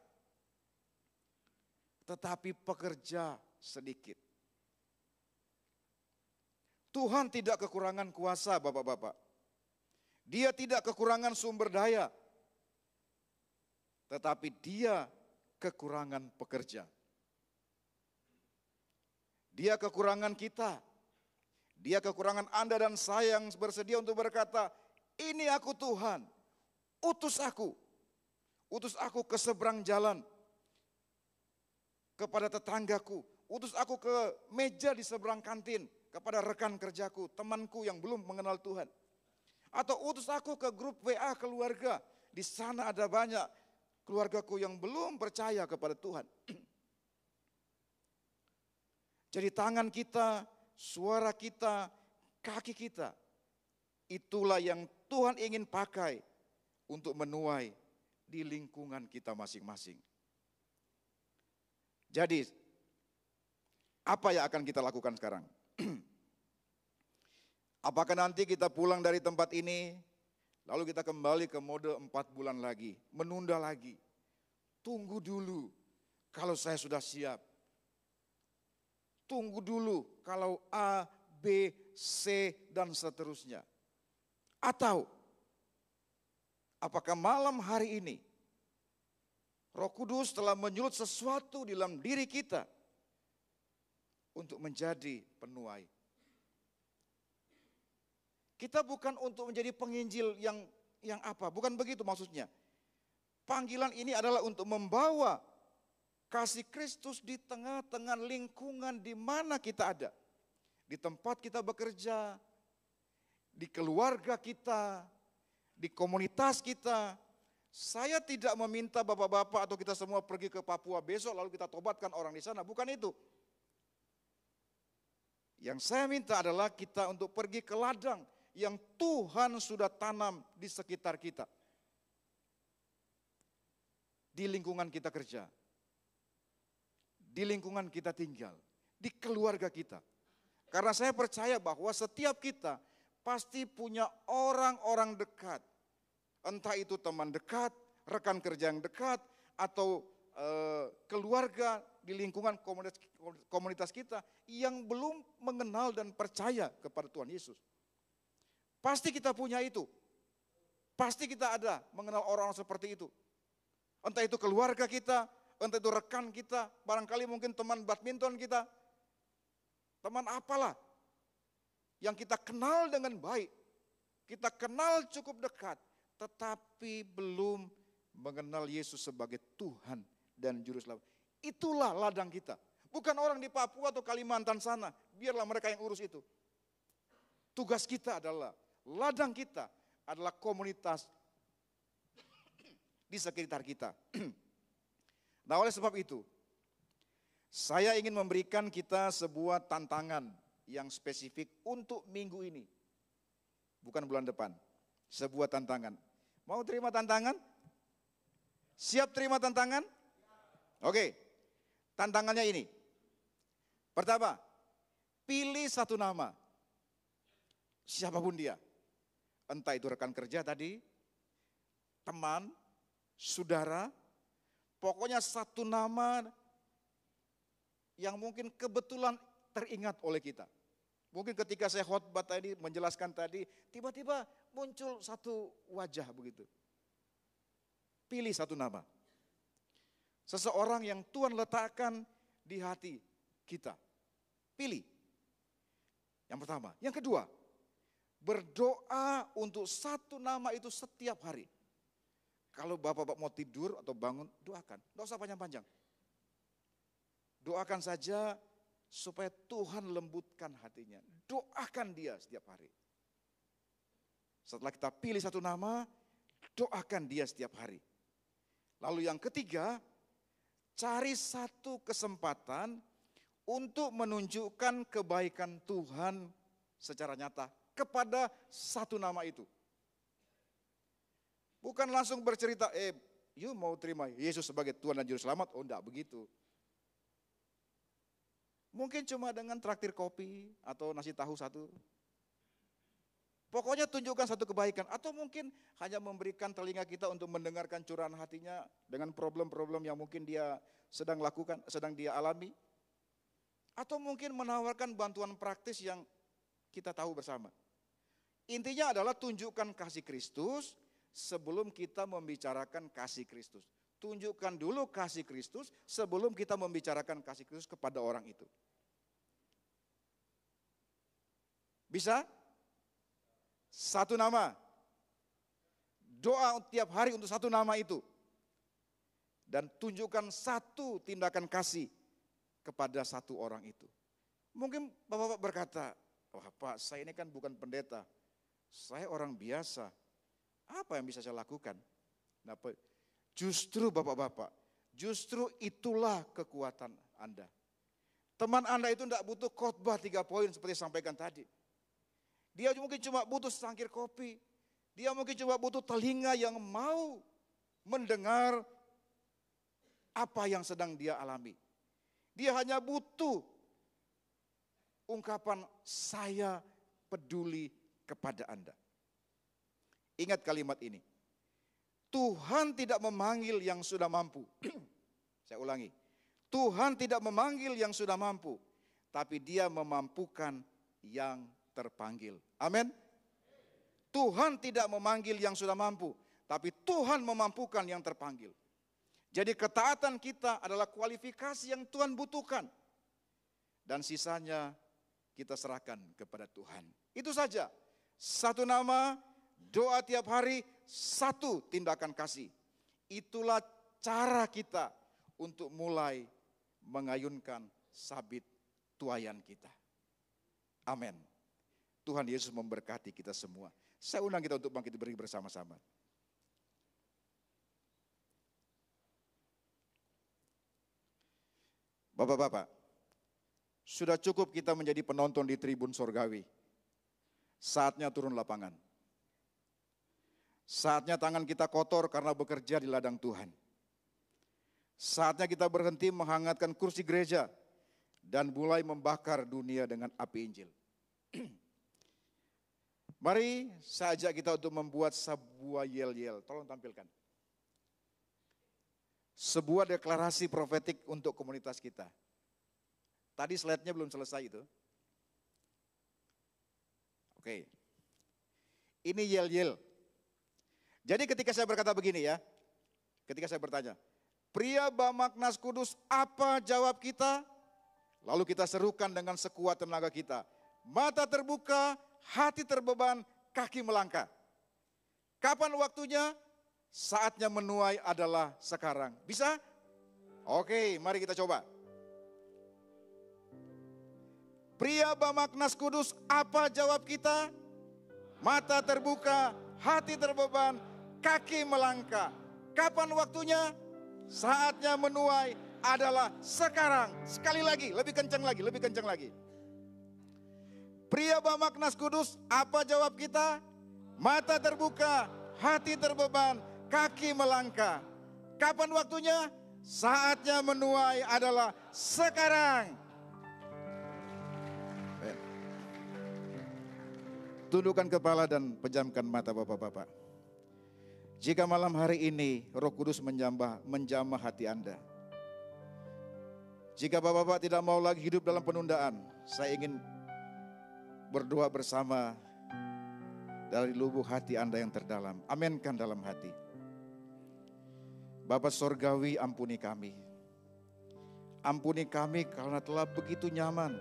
A: tetapi pekerja sedikit. Tuhan tidak kekurangan kuasa, bapak-bapak. Dia tidak kekurangan sumber daya, tetapi dia kekurangan pekerja. Dia kekurangan kita. Dia kekurangan Anda dan saya yang bersedia untuk berkata, ini aku Tuhan, utus aku. Utus aku ke seberang jalan, kepada tetanggaku. Utus aku ke meja di seberang kantin, kepada rekan kerjaku, temanku yang belum mengenal Tuhan. Atau utus aku ke grup WA keluarga, di sana ada banyak keluargaku yang belum percaya kepada Tuhan. Jadi tangan kita, suara kita, kaki kita, itulah yang Tuhan ingin pakai untuk menuai di lingkungan kita masing-masing. Jadi, apa yang akan kita lakukan sekarang? Apakah nanti kita pulang dari tempat ini, lalu kita kembali ke mode 4 bulan lagi, menunda lagi? Tunggu dulu, kalau saya sudah siap. Tunggu dulu kalau A, B, C, dan seterusnya. Atau, apakah malam hari ini, Roh Kudus telah menyulut sesuatu di dalam diri kita untuk menjadi penuai. Kita bukan untuk menjadi penginjil yang yang apa. Bukan begitu maksudnya. Panggilan ini adalah untuk membawa kasih Kristus di tengah-tengah lingkungan di mana kita ada. Di tempat kita bekerja, di keluarga kita, di komunitas kita. Saya tidak meminta bapak-bapak atau kita semua pergi ke Papua besok lalu kita tobatkan orang di sana. Bukan itu. Yang saya minta adalah kita untuk pergi ke ladang yang Tuhan sudah tanam di sekitar kita. Di lingkungan kita kerja. Di lingkungan kita tinggal. Di keluarga kita. Karena saya percaya bahwa setiap kita pasti punya orang-orang dekat. Entah itu teman dekat, rekan kerja yang dekat, atau keluarga di lingkungan komunitas kita yang belum mengenal dan percaya kepada Tuhan Yesus. Pasti kita punya itu. Pasti kita ada mengenal orang-orang seperti itu. Entah itu keluarga kita, entah itu rekan kita, barangkali mungkin teman badminton kita, teman apalah yang kita kenal dengan baik, kita kenal cukup dekat, tetapi belum mengenal Yesus sebagai Tuhan dan Juru Selamat. Itulah ladang kita. Bukan orang di Papua atau Kalimantan sana, biarlah mereka yang urus itu. Tugas kita adalah, ladang kita adalah komunitas di sekitar kita. Nah, oleh sebab itu, saya ingin memberikan kita sebuah tantangan yang spesifik untuk minggu ini. Bukan bulan depan. Sebuah tantangan. Mau terima tantangan? Siap terima tantangan? Oke. Tantangannya ini. Pertama, pilih satu nama. Siapapun dia. Entah itu rekan kerja tadi, teman, saudara, pokoknya satu nama yang mungkin kebetulan teringat oleh kita. Mungkin ketika saya khotbah tadi, menjelaskan tadi, tiba-tiba muncul satu wajah begitu. Pilih satu nama. Seseorang yang Tuhan letakkan di hati kita. Pilih. Yang pertama. Yang kedua, berdoa untuk satu nama itu setiap hari. Kalau bapak-bapak mau tidur atau bangun, doakan. Tidak usah panjang-panjang. Doakan saja supaya Tuhan lembutkan hatinya. Doakan dia setiap hari. Setelah kita pilih satu nama, doakan dia setiap hari. Lalu yang ketiga, cari satu kesempatan untuk menunjukkan kebaikan Tuhan secara nyata kepada satu nama itu. Bukan langsung bercerita, you mau terima Yesus sebagai Tuhan dan Juru Selamat? Oh, enggak begitu. Mungkin cuma dengan traktir kopi atau nasi tahu satu. Pokoknya tunjukkan satu kebaikan. Atau mungkin hanya memberikan telinga kita untuk mendengarkan curahan hatinya dengan problem-problem yang mungkin dia sedang lakukan, sedang dia alami. Atau mungkin menawarkan bantuan praktis yang kita tahu bersama. Intinya adalah tunjukkan kasih Kristus sebelum kita membicarakan kasih Kristus. Tunjukkan dulu kasih Kristus sebelum kita membicarakan kasih Kristus kepada orang itu. Bisa? Satu nama. Doa tiap hari untuk satu nama itu. Dan tunjukkan satu tindakan kasih kepada satu orang itu. Mungkin bapak-bapak berkata, wah Pak, saya ini kan bukan pendeta. Saya orang biasa. Apa yang bisa saya lakukan? Nah, justru bapak-bapak, justru itulah kekuatan Anda. Teman Anda itu tidak butuh khotbah 3 poin seperti sampaikan tadi. Dia mungkin cuma butuh secangkir kopi. Dia mungkin cuma butuh telinga yang mau mendengar apa yang sedang dia alami. Dia hanya butuh ungkapan saya peduli kepada Anda. Ingat kalimat ini. Tuhan tidak memanggil yang sudah mampu. Saya ulangi. Tuhan tidak memanggil yang sudah mampu. Tapi Dia memampukan yang terpanggil. Amin. Tuhan tidak memanggil yang sudah mampu. Tapi Tuhan memampukan yang terpanggil. Jadi ketaatan kita adalah kualifikasi yang Tuhan butuhkan. Dan sisanya kita serahkan kepada Tuhan. Itu saja. Satu nama, doa tiap hari, satu tindakan kasih. Itulah cara kita untuk mulai mengayunkan sabit tuayan kita. Amin. Tuhan Yesus memberkati kita semua. Saya undang kita untuk bangkit berdiri bersama-sama. Bapak-bapak, sudah cukup kita menjadi penonton di tribun sorgawi. Saatnya turun lapangan. Saatnya tangan kita kotor karena bekerja di ladang Tuhan. Saatnya kita berhenti menghangatkan kursi gereja dan mulai membakar dunia dengan api Injil. Mari saya ajak kita untuk membuat sebuah yel-yel. Tolong tampilkan. Sebuah deklarasi profetik untuk komunitas kita. Tadi slide-nya belum selesai itu. Oke. Ini yel-yel. Jadi ketika saya berkata begini ya, ketika saya bertanya, pria Bamaknas Kudus, apa jawab kita? Lalu kita serukan dengan sekuat tenaga kita. Mata terbuka, hati terbeban, kaki melangkah. Kapan waktunya? Saatnya menuai adalah sekarang. Bisa? Oke, mari kita coba. Pria Bamaknas Kudus, apa jawab kita? Mata terbuka, hati terbeban, kaki melangkah. Kapan waktunya? Saatnya menuai adalah sekarang. Sekali lagi, lebih kencang lagi, lebih kencang lagi. Pria Bamaknas Kudus, apa jawab kita? Mata terbuka, hati terbeban, kaki melangkah. Kapan waktunya? Saatnya menuai adalah sekarang. Tundukkan kepala dan pejamkan mata bapak-bapak. Jika malam hari ini Roh Kudus menjamah hati Anda. Jika bapak-bapak tidak mau lagi hidup dalam penundaan, saya ingin berdoa bersama dari lubuk hati Anda yang terdalam. Aminkan dalam hati. Bapa Sorgawi, ampuni kami. Ampuni kami karena telah begitu nyaman.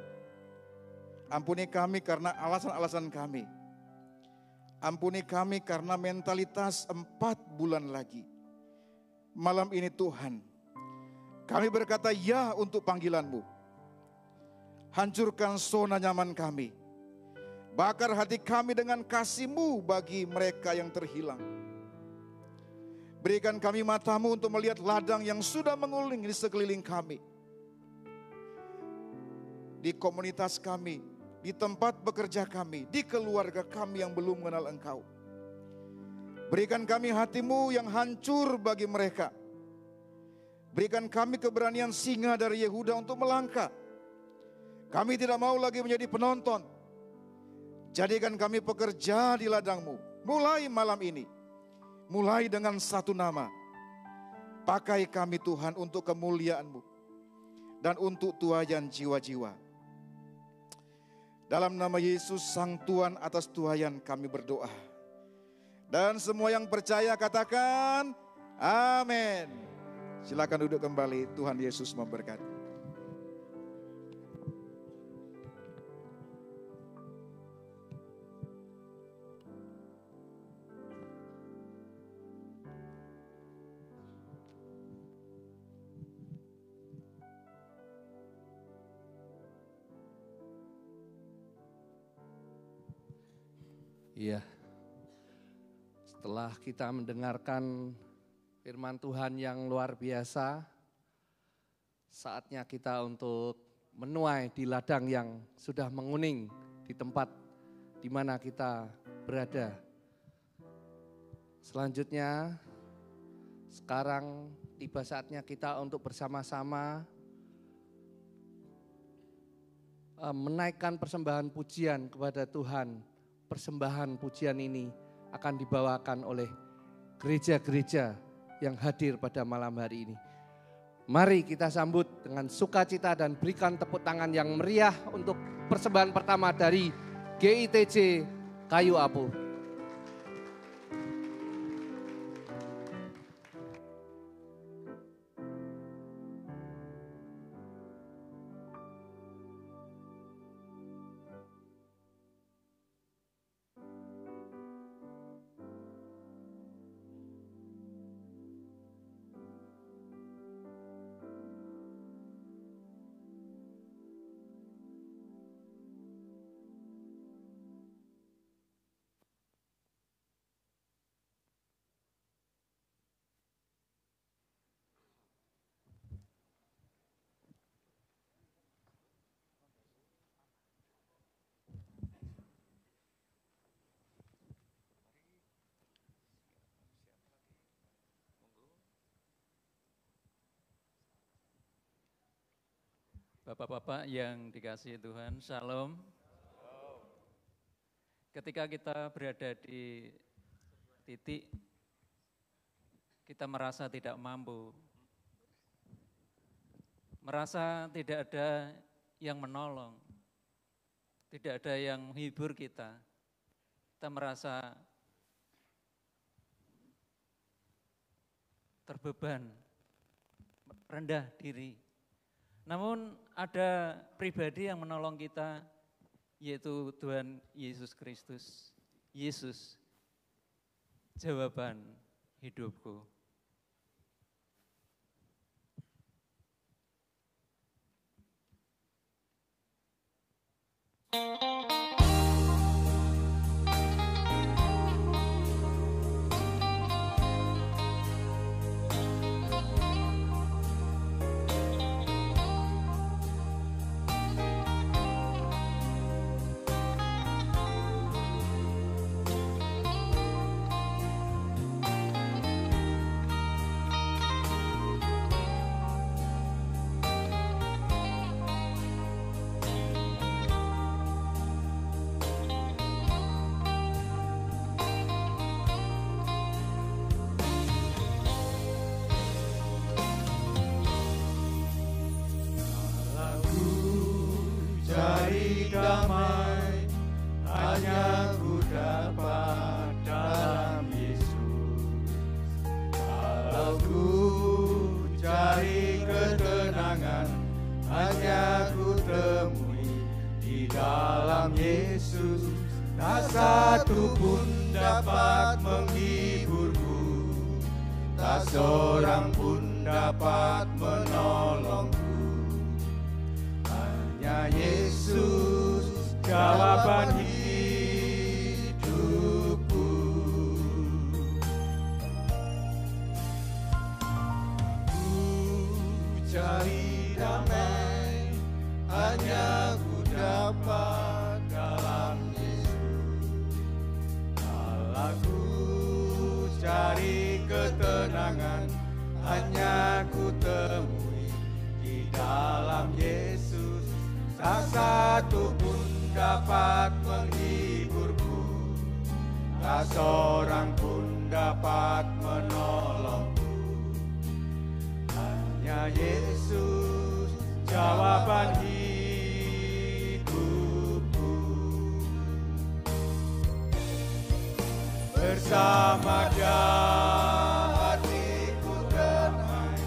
A: Ampuni kami karena alasan-alasan kami. Ampuni kami karena mentalitas 4 bulan lagi. Malam ini Tuhan, kami berkata ya untuk panggilan-Mu. Hancurkan zona nyaman kami. Bakar hati kami dengan kasih-Mu bagi mereka yang terhilang. Berikan kami mata-Mu untuk melihat ladang yang sudah menguling di sekeliling kami. Di komunitas kami, di tempat bekerja kami, di keluarga kami yang belum mengenal Engkau. Berikan kami hati-Mu yang hancur bagi mereka. Berikan kami keberanian singa dari Yehuda untuk melangkah. Kami tidak mau lagi menjadi penonton. Jadikan kami pekerja di ladang-Mu. Mulai malam ini, mulai dengan satu nama. Pakai kami Tuhan untuk kemuliaan-Mu dan untuk tuayan jiwa-jiwa. Dalam nama Yesus Sang Tuhan atas tuayan kami berdoa. Dan semua yang percaya katakan amin. Silakan duduk kembali, Tuhan Yesus memberkati.
B: Iya, setelah kita mendengarkan firman Tuhan yang luar biasa, saatnya kita untuk menuai di ladang yang sudah menguning di tempat di mana kita berada. Selanjutnya, sekarang tiba saatnya kita untuk bersama-sama menaikkan persembahan pujian kepada Tuhan. Persembahan pujian ini akan dibawakan oleh gereja-gereja yang hadir pada malam hari ini. Mari kita sambut dengan sukacita dan berikan tepuk tangan yang meriah untuk persembahan pertama dari GITJ Kayu Apu.
E: Bapak-bapak yang dikasihi Tuhan, Shalom. Ketika kita berada di titik kita merasa tidak mampu, merasa tidak ada yang menolong, tidak ada yang menghibur kita merasa terbeban, rendah diri. Namun ada pribadi yang menolong kita, yaitu Tuhan Yesus Kristus. Yesus, jawaban hidupku.
F: Damai hanya ku dapat dalam Yesus. Kalau ku cari ketenangan hanya ku temui di dalam Yesus. Tak satu pun dapat menghiburku, tak seorang pun dapat menolongku. Hanya Yesus jawaban hidupku. Ku cari damai hanya ku dapat dalam Yesus. Kalau ku cari ketenangan hanya ku temui di dalam Yesus. Tak satu pun dapat menghiburku, tak seorang pun dapat menolongku. Hanya Yesus jawaban hidupku. Bersama Dia hatiku tenang,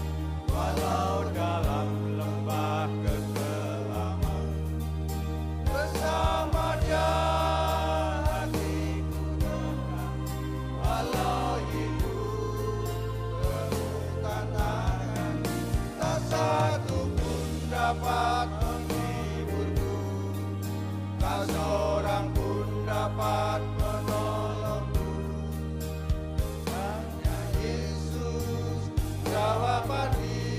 F: walau dalam lembah kekelaman. Bersama Dia hatiku tenang, walau hidup penuh tantangan. Tak satu pun dapat menghiburku, tak seorang pun dapat menolongku. Hanya Yesus jawaban hidupku.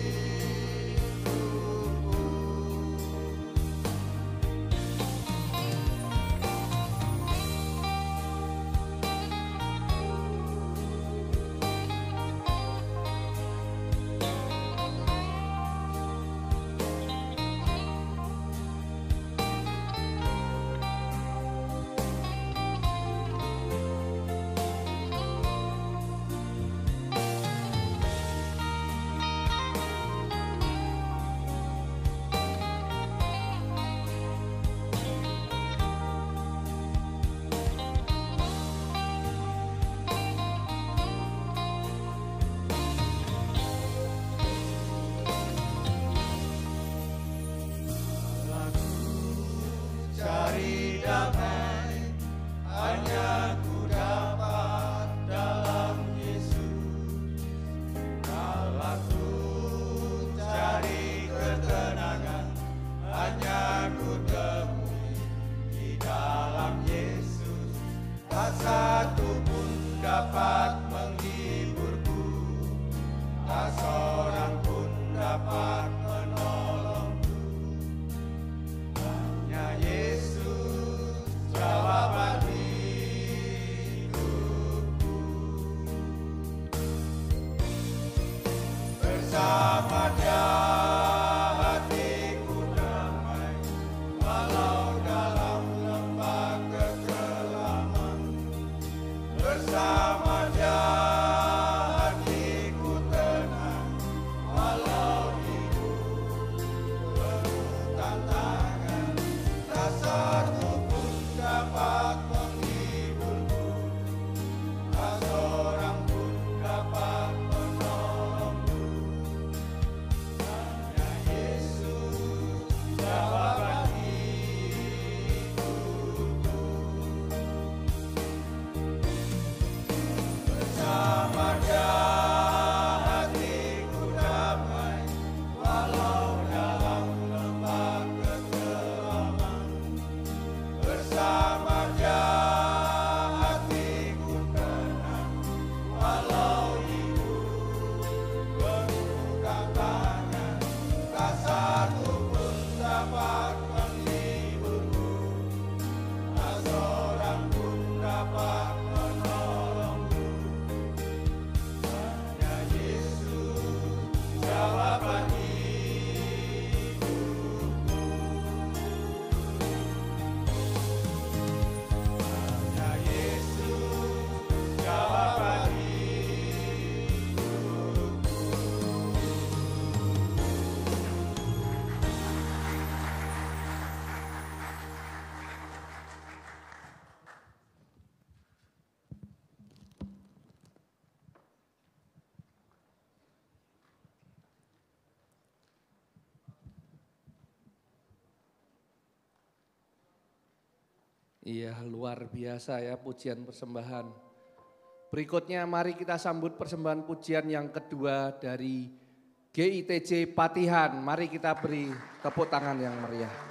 F: Cari damai hanya ku dapat dalam Yesus. Kalau ku cari ketenangan hanya ku temui di dalam Yesus. Tak satu pun dapat menghiburku, tak seorang pun dapat menolongku. Hanya Yesus jawaban hidupku. Bersama Dia hatiku
B: Iya, luar biasa ya pujian persembahan. Berikutnya mari kita sambut persembahan pujian yang kedua dari GITJ Patihan. Mari kita beri tepuk tangan yang meriah.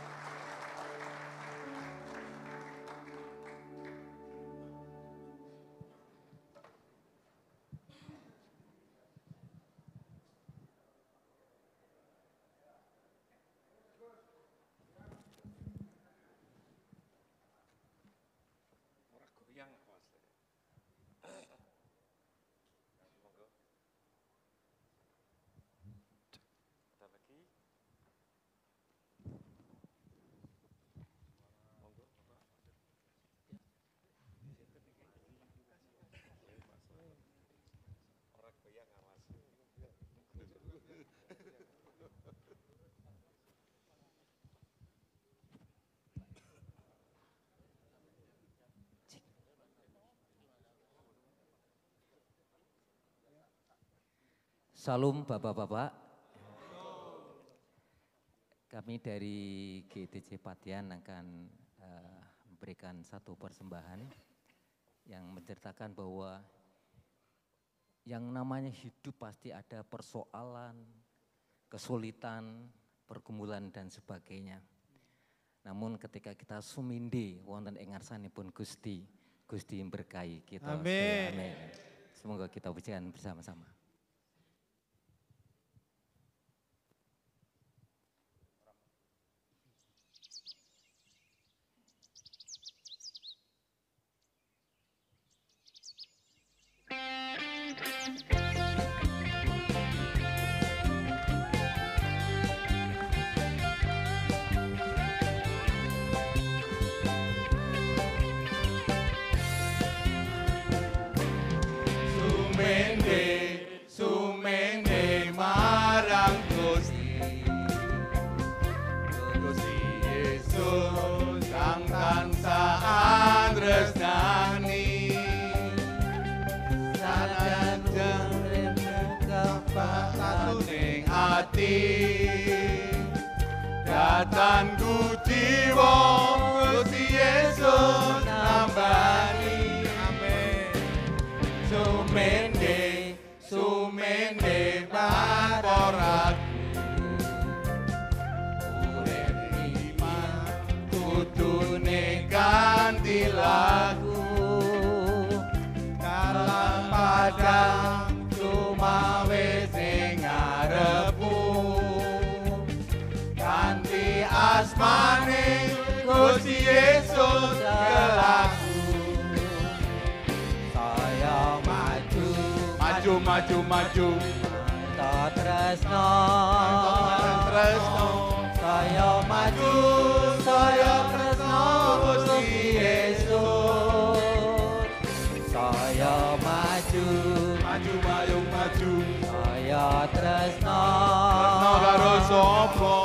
G: Salam Bapak-Bapak, kami dari GITJ Patihan akan memberikan satu persembahan yang menceritakan bahwa yang namanya hidup pasti ada persoalan, kesulitan, pergumulan dan sebagainya. Namun ketika kita sumindi wonten ing ngarsanipun Gusti, Gusti berkahi kita.
F: Amin.
G: Amin. Semoga kita pujikan bersama-sama.
F: Sumende marang Gusti, Gusti Yesus kang tansah andresnani, sajan uripmu kapatuning ati, datanku jiwa Gusti Yesus nambani. Amin. Sumende paporaku, urip iman kudune ganti lagu, kalang padang sumawe sing ngarepmu, ganti asmane Gusti Yesus kelaku. Saya maju,
G: Tak tresno,
F: saya maju, tresno Gusti Yesus.
G: saya maju, saya tresno,
F: karo sapa?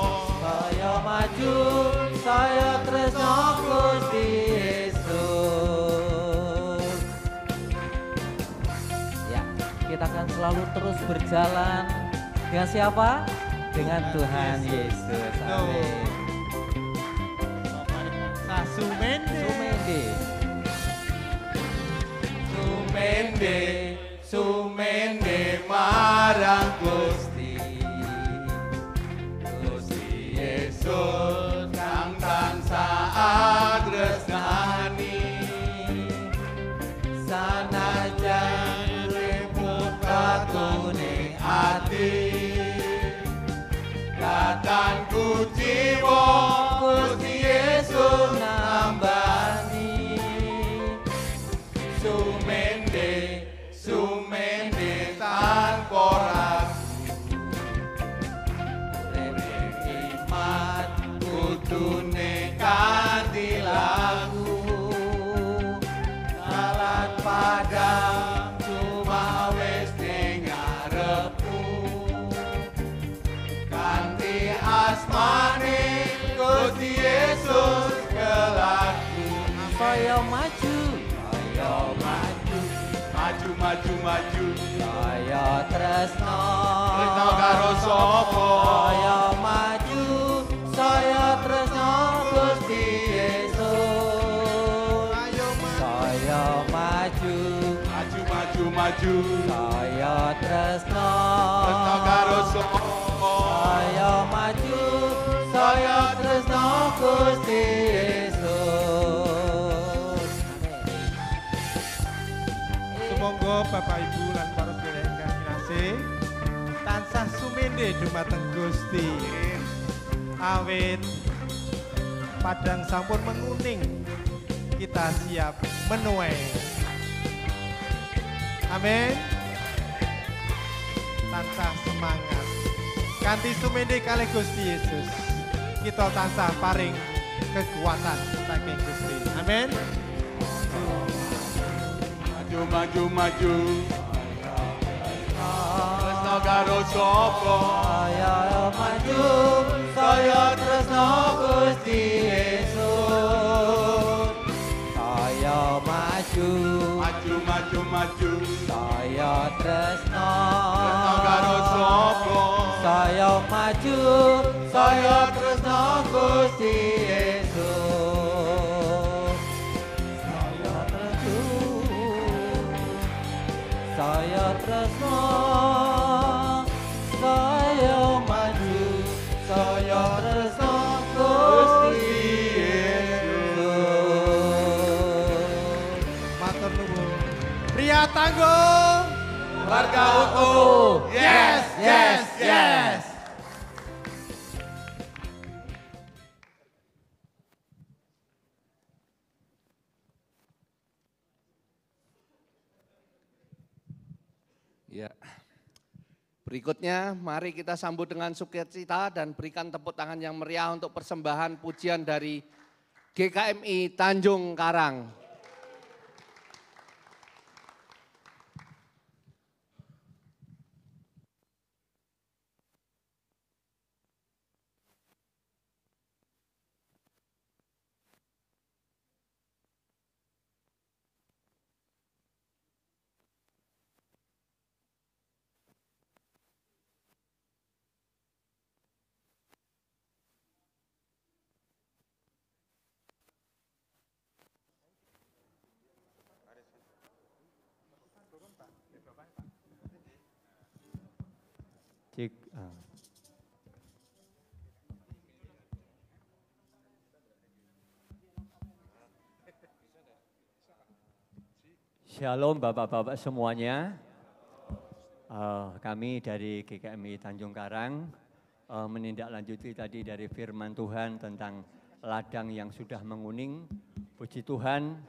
G: saya maju, saya tresno Gusti Yesus. Ya, kita akan selalu terus berjalan dengan siapa? Dengan Tuhan Yesus. Amin.
F: Sumende marang Gusti, Gusti Yesus kang tansah andresnani, sanajan uripmu katuning ati, datanku jiwa Gusti Yesus nambani. Sumende tanpa ragu, urip iman kudune kanthi lagu, kalan padang cuma wis ning ngarepku, kanthi asmane Gusti Yesus kelaku.
G: Saya maju,
F: maju,
G: saya tresno,
F: karo sapa?
G: saya maju, saya tresno Gusti Yesus. tresno
F: Tresno karo sapa?
G: Saya maju, saya tresno Gusti Yesus.
H: Sumangga Bapak Ibu lan para sedherek ingkang kinasih tansah sumende dumateng Gusti. Awit padang sampun menguning, kita siap menuai. Amin. Tansah semangat. Kanthi sumende kalih Gusti Yesus, kita tansah paring kekuatan saking Gusti. Amin.
F: Maju maju maju. Tresno karo sapa?
G: Saya maju, saya tresno Gusti Yesus. Saya maju,
F: Maju maju maju.
G: saya tresno.
F: Tresno karo sapa?
G: Saya maju, saya tresno Gusti Yesus. Saya maju, saya tresno. Saya maju, saya tresno Gusti Yesus.
H: Matur nuwun. Pria tangguh,
F: Warga utuh. Yes, yes, yes.
B: Ya. Berikutnya mari kita sambut dengan sukacita dan berikan tepuk tangan yang meriah untuk persembahan pujian dari GKMI Tanjung Karang.
I: Shalom Bapak-Bapak semuanya. Kami dari GKMI Tanjung Karang menindaklanjuti tadi dari firman Tuhan tentang ladang yang sudah menguning. Puji Tuhan,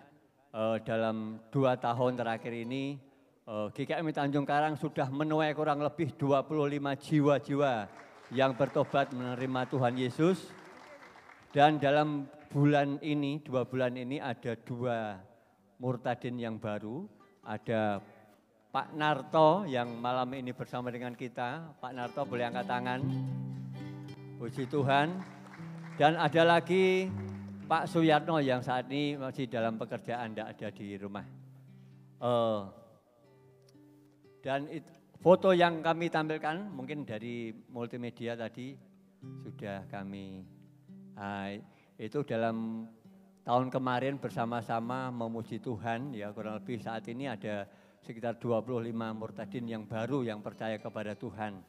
I: dalam 2 tahun terakhir ini GKMI Tanjung Karang sudah menuai kurang lebih 25 jiwa-jiwa yang bertobat menerima Tuhan Yesus. Dan dalam bulan ini, 2 bulan ini ada 2 murtadin yang baru. Ada Pak Narto yang malam ini bersama dengan kita. Pak Narto boleh angkat tangan. Puji Tuhan. Dan ada lagi Pak Suyatno yang saat ini masih dalam pekerjaan, tidak ada di rumah. Dan foto yang kami tampilkan mungkin dari multimedia tadi sudah kami, itu dalam tahun kemarin bersama-sama memuji Tuhan, ya kurang lebih saat ini ada sekitar 25 murtadin yang baru yang percaya kepada Tuhan.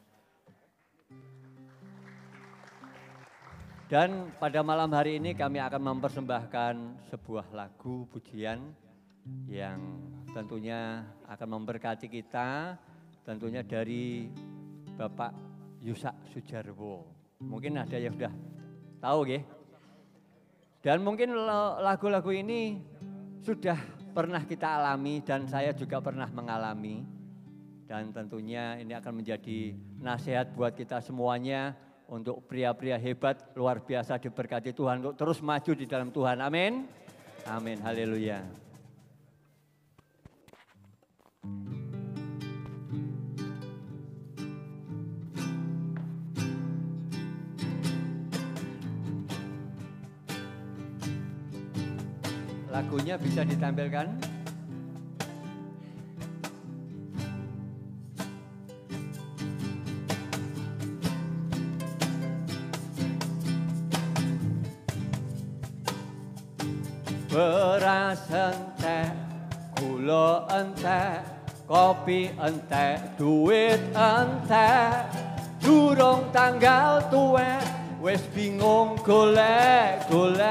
I: Dan pada malam hari ini kami akan mempersembahkan sebuah lagu pujian yang tentunya akan memberkati kita, tentunya dari Bapak Yusak Sujarwo. Mungkin ada yang sudah tahu ya. Dan mungkin lagu-lagu ini sudah pernah kita alami dan saya juga pernah mengalami. Dan tentunya ini akan menjadi nasihat buat kita semuanya untuk pria-pria hebat, luar biasa diberkati Tuhan untuk terus maju di dalam Tuhan. Amin. Amin. Haleluya. Lagunya bisa ditampilkan. Beras entek, gula entek, kopi entek, duit entek, durung tanggal tuwek, wis bingung golek-golek.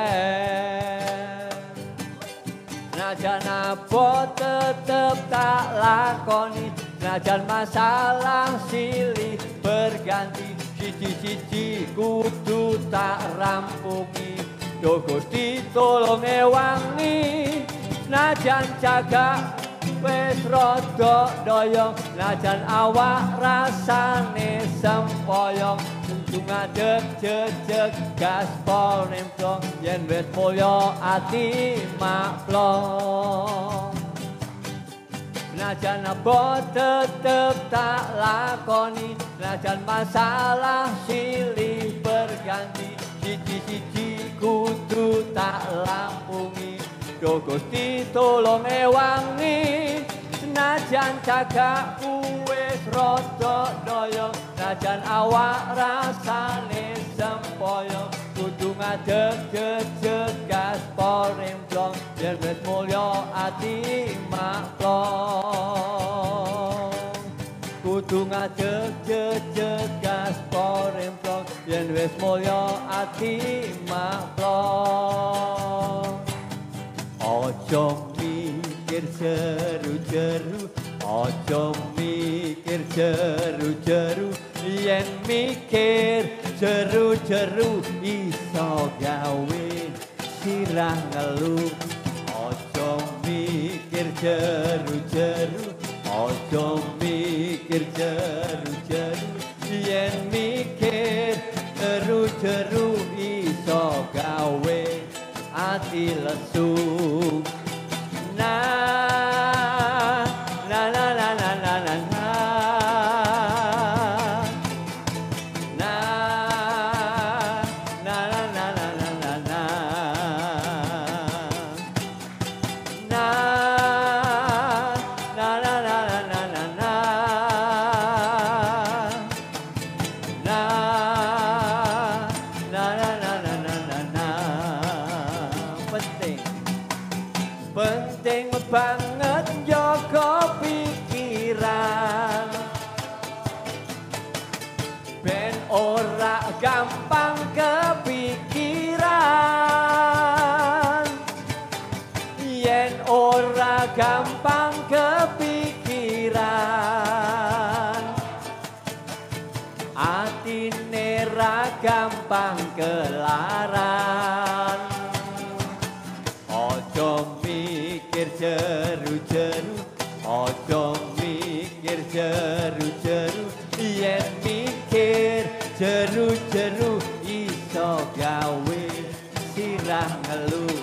I: Najan apa tetep tak lakoni, najan masalah silih berganti, siji-siji kudu tak rampungi. Duh Gusti tolong ewangi, najan cagak wis rada doyong, najan awak rasane sempoyong, kudu ngadeg jejeg gaspol nemplong, yen wis mulya ati maklong. Najan apa tetep tak lakoni, najan masalah silih berganti, siji-siji kudu tak lampungi. Duh Gusti tolong ewangi, senajan cagak wis rada doyong, najan awak rasane sempoyong, kudu ngadeg jejeg gaspol remplong, yen wis mulya ati maklong. Kudu ngadeg jejeg gaspol remplong, yen wis mulya ati maklong. Ojo mikir jeru-jeru, ojo mikir jeru-jeru, yen mikir jeru-jeru iso gawe sirah ngeluh. Ojo mikir jeru-jeru, ojo mikir jeru-jeru, yen mikir jeru-jeru iso gawe ati lesu. Na na na na na na na na na na na na na na na na na penting banget jaga pikiran, ben ora gampang kepikiran, yen ora gampang kepikiran, atine ra gampang kelaran. Ojo mikir jeru-jeru, ojo mikir jeru-jeru, yen mikir jeru-jeru iso gawe sirah ngeluh.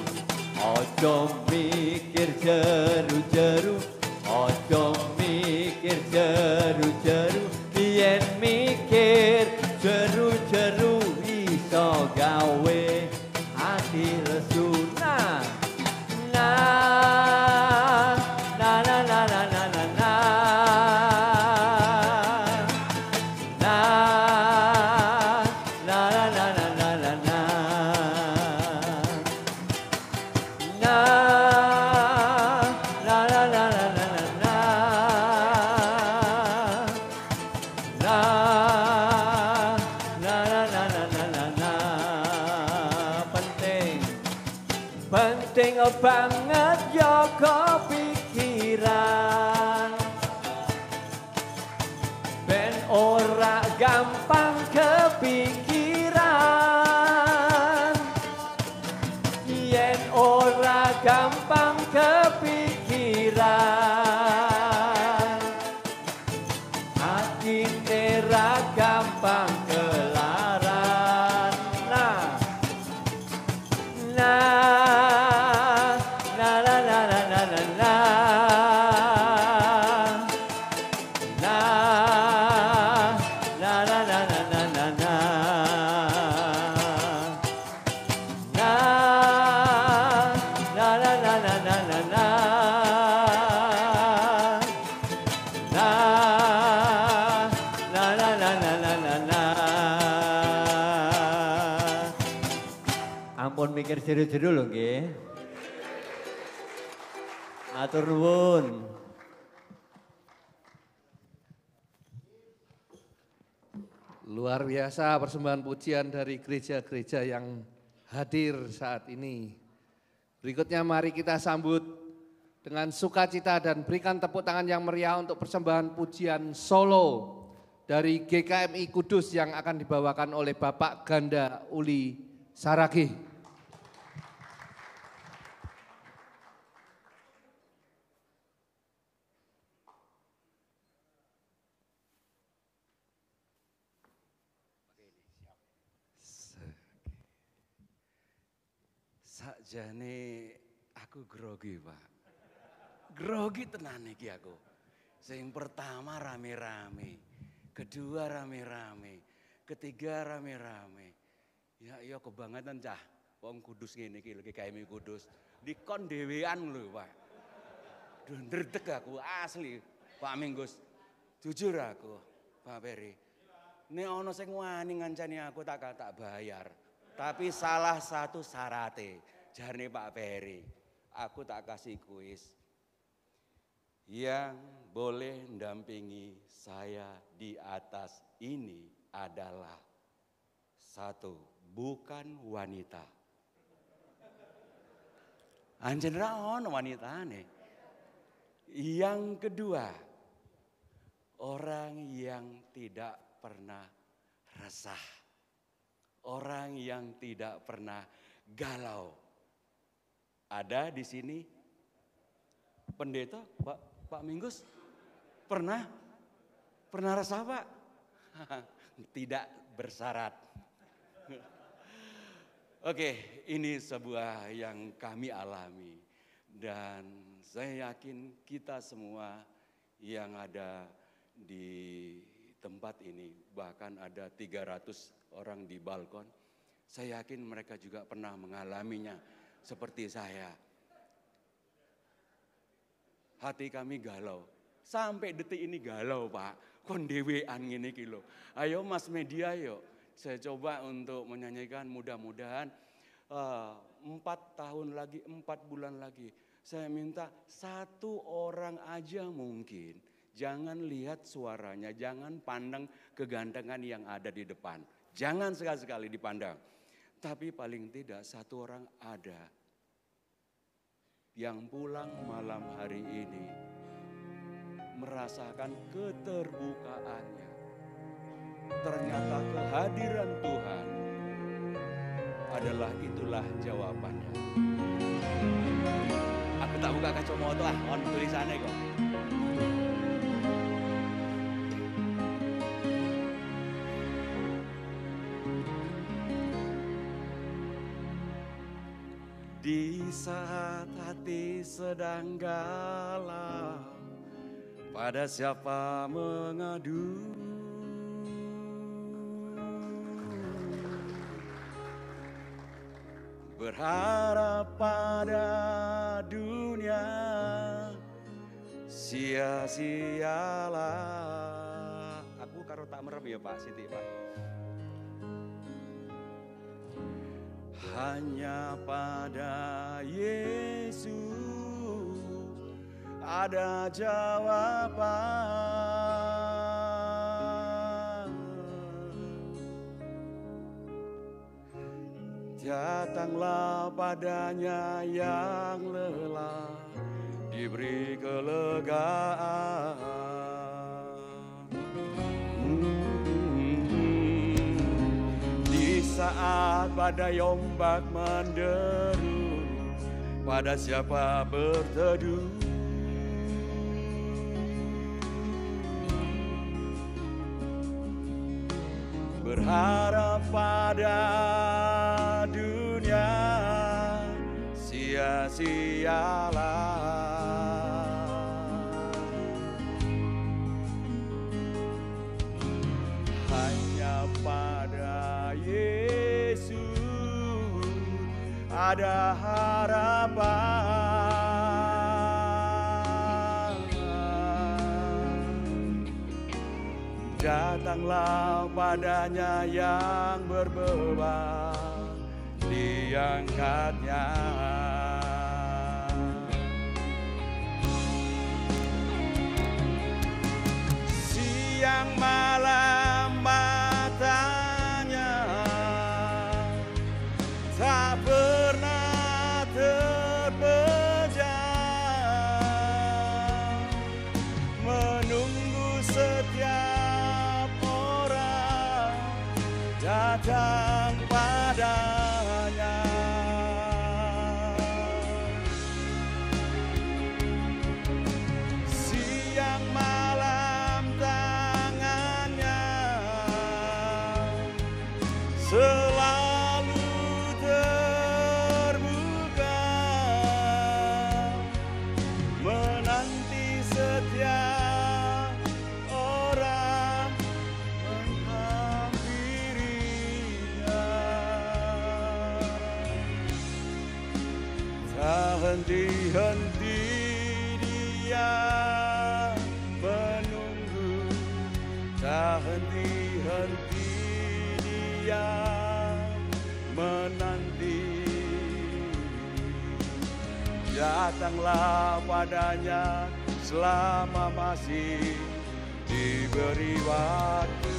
I: Ojo mikir jeru-jeru, ojo mikir jeru-jeru, yen mikir jeru-jeru iso gawe ati lesu. Na na na na na na na na na na na na na na na na na penting banget jaga pikiran, ben ora gampang kepikiran, yen ora gampang kepikiran, atine ra gampang kelaran. Ampun mikir jeru-jeru lho nggih. Matur nuwun.
B: Luar biasa persembahan pujian dari gereja-gereja yang hadir saat ini. Berikutnya mari kita sambut dengan sukacita dan berikan tepuk tangan yang meriah untuk persembahan pujian solo dari GKMI Kudus yang akan dibawakan oleh Bapak Ganda Uli Saragih.
J: Sakjane aku grogi, Pak. Grogi tenan iki aku. Sing pertama rame-rame, kedua rame-rame, ketiga rame-rame. Ya kebangetan cah. Wong Kudus ngene iki lho GKMI Kudus. Dikon dhewean lho, Pak. Duh ndredeg aku asli, Pak Minggus. Jujur aku, Pak Peri. Nek ana sing wani ngancani aku tak bayar. Tapi salah satu syaratnya, jarane Pak Peri, aku tak kasih kuis. Yang boleh mendampingi saya di atas ini adalah satu, bukan wanita. Anjen ra ono wanitane. Yang kedua, orang yang tidak pernah resah. Orang yang tidak pernah galau. Ada di sini pendeta Pak Minggus pernah resah, Pak? Tidak bersyarat. Oke, ini sebuah yang kami alami dan saya yakin kita semua yang ada di tempat ini, bahkan ada 300 orang di balkon, saya yakin mereka juga pernah mengalaminya seperti saya. Hati kami galau, sampai detik ini galau, Pak. Kon dhewean ngene iki lho. Ayo Mas Media yuk, saya coba untuk menyanyikan, mudah-mudahan 4 tahun lagi, 4 bulan lagi. Saya minta 1 orang aja mungkin. Jangan lihat suaranya, jangan pandang kegantengan yang ada di depan. Jangan sekali-sekali dipandang. Tapi paling tidak 1 orang ada yang pulang malam hari ini merasakan keterbukaannya. Ternyata kehadiran Tuhan adalah itulah jawabannya. Aku tak buka kacamata lah, on tulisannya kok. Di saat hati sedang galau, pada siapa mengadu? Berharap pada dunia, sia-sialah. Aku karo tak merem ya Pak Siti, Pak. Hanya pada Yesus ada jawaban. Datanglah padanya yang lelah, diberi kelegaan. Saat badai ombak menderu, pada siapa berteduh? Berharap pada dunia, sia-sialah. Hanya pada Yesus ada harapan. Datanglah padanya yang berbeban, diangkatnya. Siang malam mata datang padanya. Siang malam tangannya selalu terbuka, menanti setiap orang menghampirinya. Tak henti-henti dia menunggu, tak henti-henti dia menanti. Datanglah padanya selama masih diberi waktu.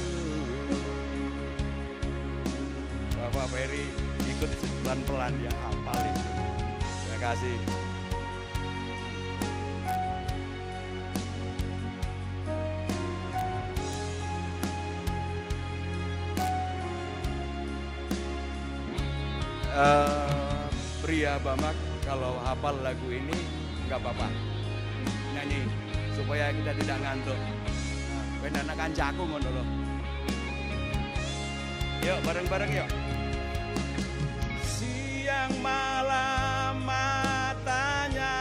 J: Bapak Ferry ikut pelan-pelan ya, hafal itu. Terima kasih. Pria Bamak, kalau hafal lagu ini nggak apa-apa, nyanyi supaya kita tidak ngantuk. Ben anak kancaku ngono lho. Yuk bareng-bareng yuk. Siang malam matanya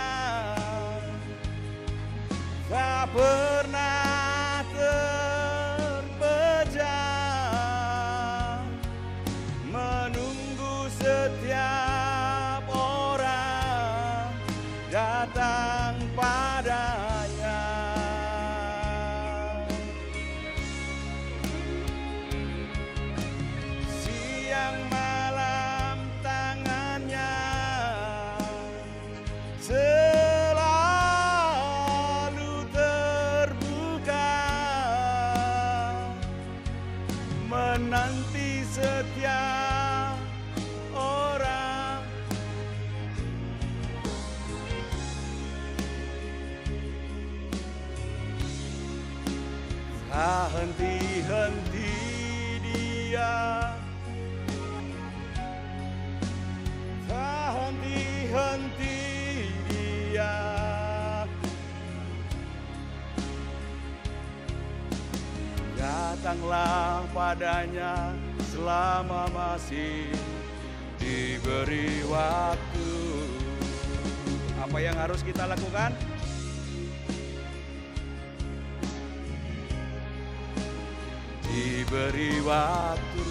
J: tak pernah terpejam, menunggu setiap orang datang padanya. Siang malam tangannya selalu terbuka, menanti setiap orang. Tak henti-henti dia, tak henti-henti dia. Datanglah padanya selama masih diberi waktu. Apa yang harus kita lakukan? Diberi waktu.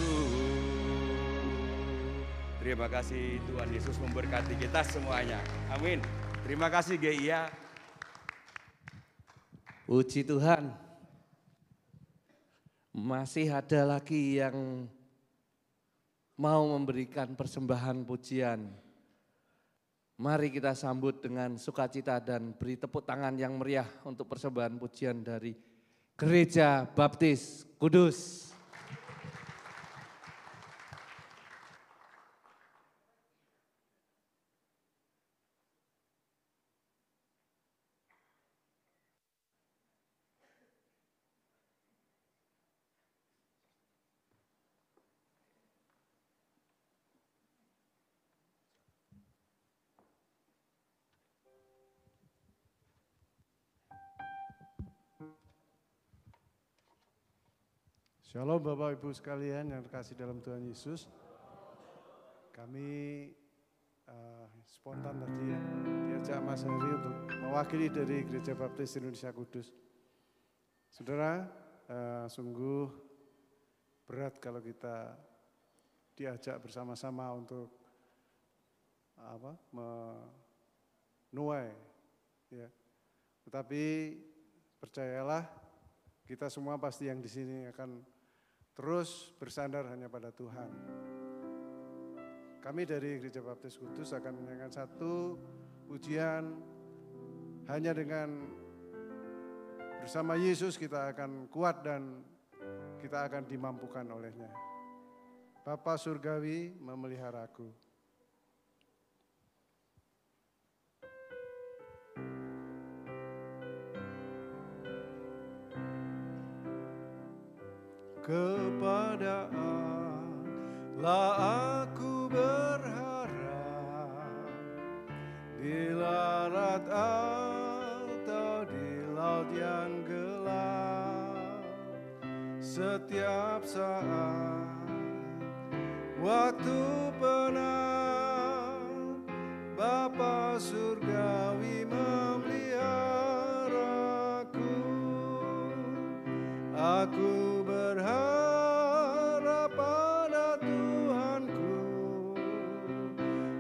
J: Terima kasih, Tuhan Yesus memberkati kita semuanya. Amin. Terima kasih GIA.
B: Puji Tuhan. Masih ada lagi yang mau memberikan persembahan pujian. Mari kita sambut dengan sukacita dan beri tepuk tangan yang meriah untuk persembahan pujian dari Gereja Baptis Kudus.
K: Shalom Bapak Ibu sekalian yang terkasih dalam Tuhan Yesus. Kami spontan tadi diajak Mas Heri untuk mewakili dari Gereja Baptis Indonesia Kudus. Saudara, sungguh berat kalau kita diajak bersama-sama untuk menuai, ya. Tetapi percayalah, kita semua pasti yang di sini akan terus bersandar hanya pada Tuhan. Kami dari Gereja Baptis Kudus akan menyanyikan satu pujian, hanya dengan bersama Yesus kita akan kuat dan kita akan dimampukan olehnya. Bapa Surgawi memeliharaku. Kepada Lah aku berharap di darat atau di laut yang gelap, setiap saat waktu penat Bapa surgawi memeliharaku. Aku berharap pada Tuhanku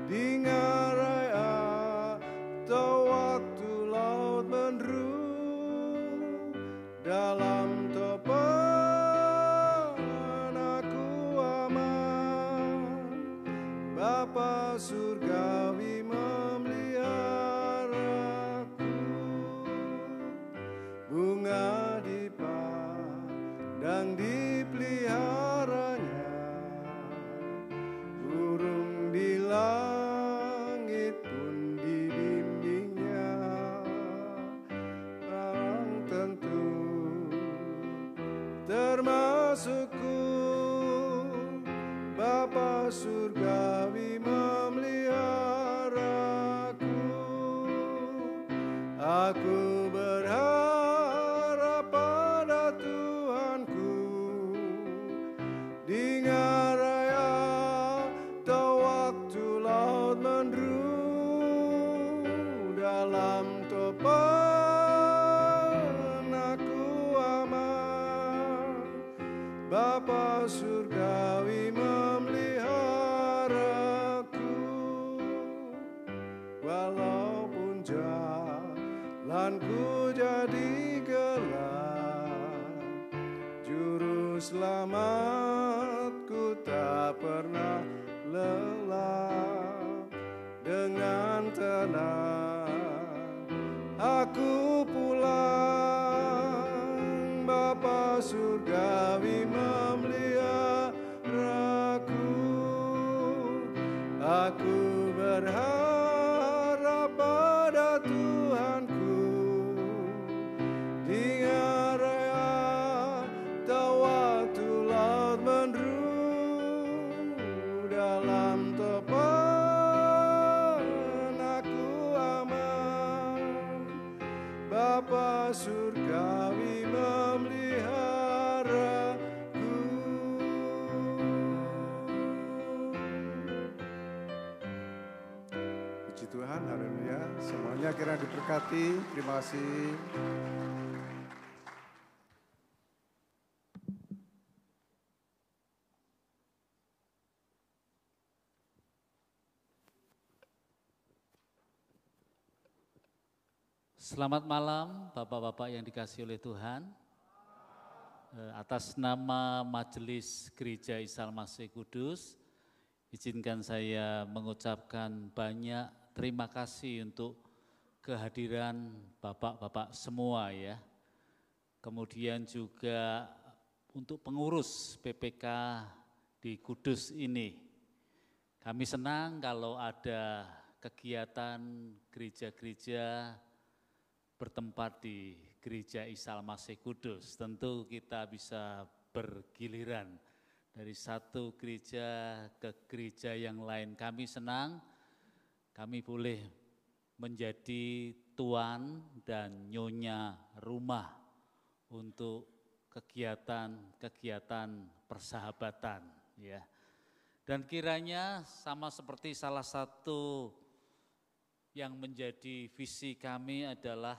K: di ngarai atau waktu laut menderu, dalam topan aku aman. Bapa surgawi memeliharaku. Bunga dipandang dipeliharanya, burung di langit pun dibimbingnya. Barang tentu termasukku, Bapa surgawi memeliharaku. Aku berharap pada Tuhanku di ngarai atau waktu laut menderu, dalam topan aku aman. Bapa surgawi memeliharaku. Walaupun jalanku jadi gelap, juru selamatku tak pernah lelah. Dengan tenang aku pulang, Bapa surgawi memeliharaku. Aku berharap pada Tuhanku di ngarai atau waktu laut menderu, dalam topan aku aman. Bapa surgawi memeliharaku. Puji Tuhan, haleluya. Semuanya kira diberkati. Terima kasih.
L: Selamat malam Bapak-Bapak yang dikasihi oleh Tuhan. Atas nama Majelis Gereja Isa Al-Masih Kudus, izinkan saya mengucapkan banyak terima kasih untuk kehadiran Bapak-Bapak semua ya. Kemudian juga untuk pengurus PPK di Kudus ini. Kami senang kalau ada kegiatan gereja-gereja bertempat di Gereja Isa Al-Masih Kudus. Tentu kita bisa bergiliran dari satu gereja ke gereja yang lain. Kami senang kami boleh menjadi tuan dan nyonya rumah untuk kegiatan-kegiatan persahabatan ya. Dan kiranya sama seperti salah satu yang menjadi visi kami adalah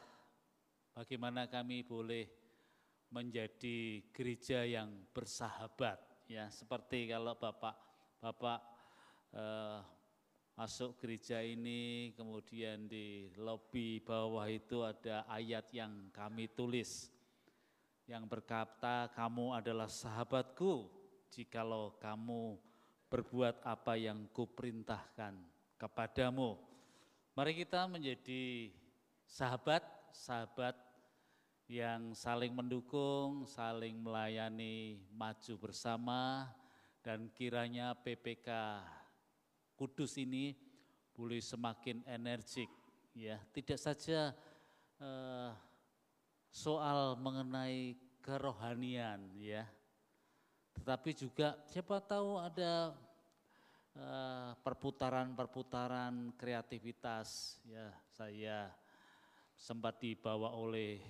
L: bagaimana kami boleh menjadi gereja yang bersahabat ya, seperti kalau Bapak masuk gereja ini, kemudian di lobi bawah itu ada ayat yang kami tulis yang berkata, kamu adalah sahabatku jikalau kamu berbuat apa yang kuperintahkan kepadamu. Mari kita menjadi sahabat yang saling mendukung, saling melayani, maju bersama, dan kiranya PPK Kudus ini boleh semakin energik ya. Tidak saja soal mengenai kerohanian ya, tetapi juga siapa tahu ada perputaran-perputaran kreativitas. Ya, saya sempat dibawa oleh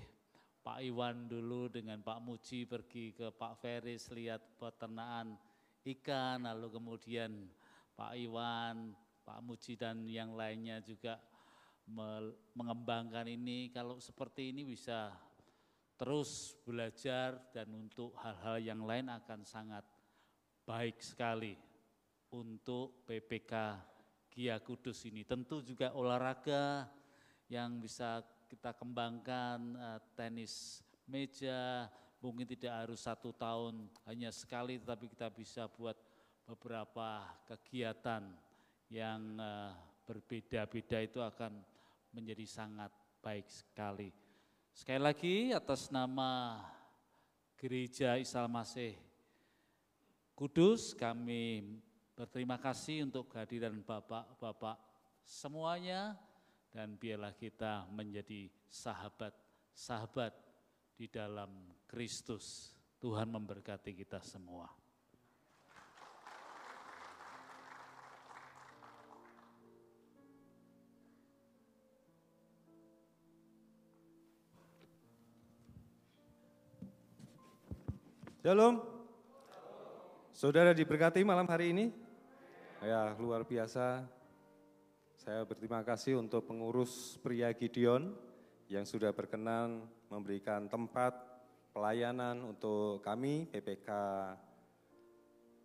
L: Pak Iwan dulu dengan Pak Muji pergi ke Pak Feris lihat peternakan ikan, lalu kemudian Pak Iwan, Pak Muji dan yang lainnya juga mengembangkan ini. Kalau seperti ini bisa terus belajar dan untuk hal-hal yang lain akan sangat baik sekali untuk PPK Gia Kudus ini. Tentu juga olahraga yang bisa kita kembangkan, tenis meja, mungkin tidak harus 1 tahun, hanya sekali, tetapi kita bisa buat beberapa kegiatan yang berbeda-beda, itu akan menjadi sangat baik sekali. Sekali lagi atas nama Gereja Isa Masih Kudus, kami berterima kasih untuk kehadiran Bapak-Bapak semuanya, dan biarlah kita menjadi sahabat-sahabat di dalam Kristus. Tuhan memberkati kita semua.
M: Shalom. Saudara diberkati malam hari ini. Ya, luar biasa. Saya berterima kasih untuk pengurus pria Gideon yang sudah berkenan memberikan tempat pelayanan untuk kami PPK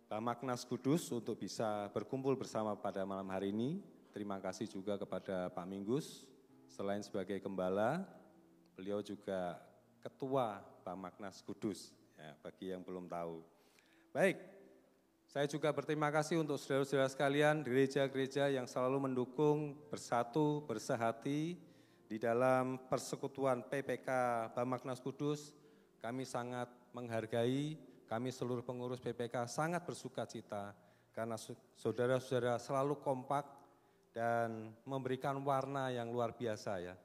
M: Bamaknas Kudus untuk bisa berkumpul bersama pada malam hari ini. Terima kasih juga kepada Pak Minggus, selain sebagai gembala, beliau juga ketua Bamaknas Kudus, ya, bagi yang belum tahu. Baik, saya juga berterima kasih untuk saudara-saudara sekalian, gereja-gereja yang selalu mendukung, bersatu, bersehati di dalam persekutuan PPK Bamaknas Kudus. Kami sangat menghargai, kami seluruh pengurus PPK sangat bersuka cita karena saudara-saudara selalu kompak dan memberikan warna yang luar biasa ya.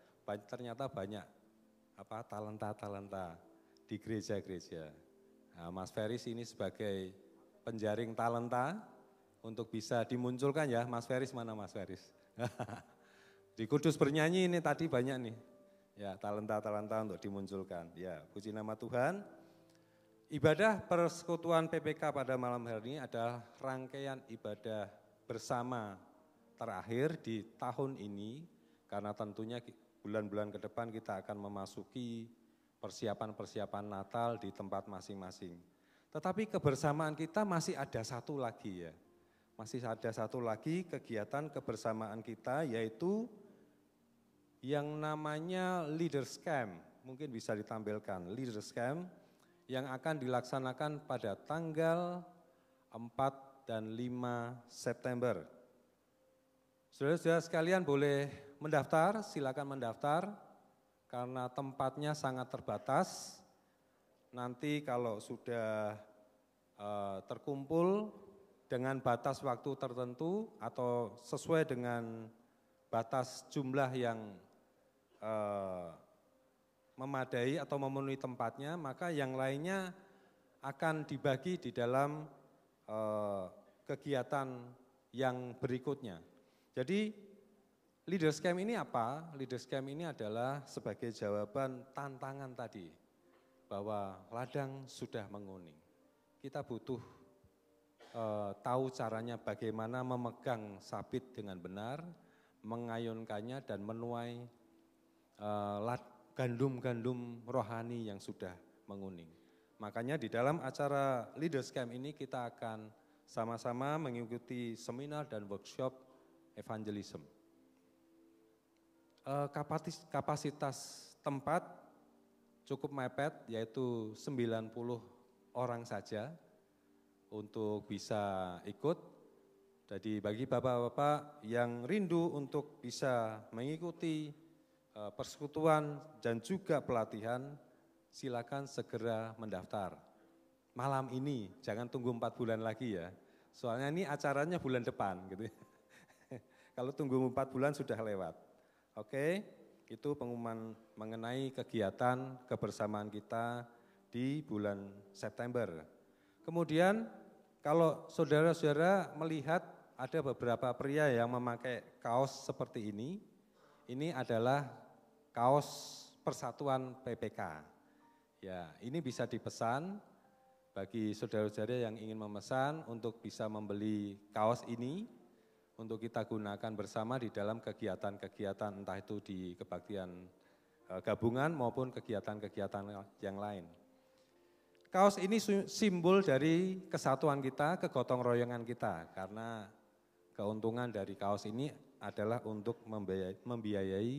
M: Ternyata banyak talenta-talenta di gereja-gereja. Nah, Mas Feris ini sebagai penjaring talenta untuk bisa dimunculkan ya. Mas Feris, mana Mas Feris? Di Kudus Bernyanyi ini tadi banyak nih, ya talenta-talenta untuk dimunculkan. Ya, puji nama Tuhan. Ibadah persekutuan PPK pada malam hari ini adalah rangkaian ibadah bersama terakhir di tahun ini, karena tentunya bulan-bulan ke depan kita akan memasuki persiapan-persiapan Natal di tempat masing-masing. Tetapi kebersamaan kita masih ada satu lagi ya. Masih ada satu lagi kegiatan kebersamaan kita, yaitu yang namanya Leaders Camp. Mungkin bisa ditampilkan Leaders Camp yang akan dilaksanakan pada tanggal 4 dan 5 September. Saudara-saudara sekalian boleh mendaftar, silakan mendaftar karena tempatnya sangat terbatas. Nanti kalau sudah terkumpul dengan batas waktu tertentu atau sesuai dengan batas jumlah yang memadai atau memenuhi tempatnya, maka yang lainnya akan dibagi di dalam kegiatan yang berikutnya. Jadi Leaders Camp ini apa? Leaders Camp ini adalah sebagai jawaban tantangan tadi, bahwa ladang sudah menguning. Kita butuh tahu caranya bagaimana memegang sabit dengan benar, mengayunkannya dan menuai gandum-gandum rohani yang sudah menguning. Makanya di dalam acara Leaders Camp ini kita akan sama-sama mengikuti seminar dan workshop evangelism. Kapasitas tempat cukup mepet, yaitu 90 orang saja untuk bisa ikut. Jadi bagi bapak-bapak yang rindu untuk bisa mengikuti persekutuan dan juga pelatihan, silakan segera mendaftar. Malam ini, jangan tunggu 4 bulan lagi ya. Soalnya ini acaranya bulan depan gitu. Kalau tunggu 4 bulan sudah lewat. Oke, itu pengumuman mengenai kegiatan kebersamaan kita di bulan September. Kemudian kalau saudara-saudara melihat ada beberapa pria yang memakai kaos seperti ini. Ini adalah kaos Persatuan PPK. Ya, ini bisa dipesan bagi saudara-saudara yang ingin memesan untuk bisa membeli kaos ini untuk kita gunakan bersama di dalam kegiatan-kegiatan entah itu di kebaktian gabungan maupun kegiatan-kegiatan yang lain. Kaos ini simbol dari kesatuan kita, kegotong royongan kita, karena keuntungan dari kaos ini adalah untuk membiayai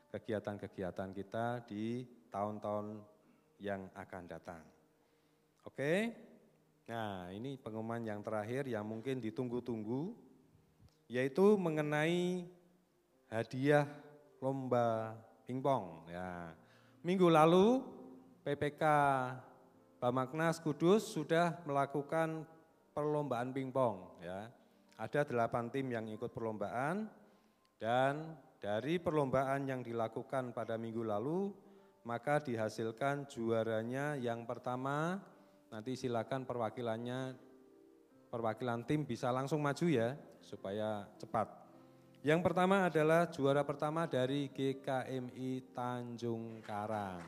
M: kegiatan-kegiatan kita di tahun-tahun yang akan datang. Oke, nah ini pengumuman yang terakhir yang mungkin ditunggu-tunggu, yaitu mengenai hadiah lomba pingpong. Ya, minggu lalu PPK Bamaknas Kudus sudah melakukan perlombaan pingpong. Ya, ada 8 tim yang ikut perlombaan dan dari perlombaan yang dilakukan pada minggu lalu, maka dihasilkan juaranya yang pertama, nanti silakan perwakilan tim bisa langsung maju ya, supaya cepat. Yang pertama adalah juara pertama dari GKMI Tanjung Karang.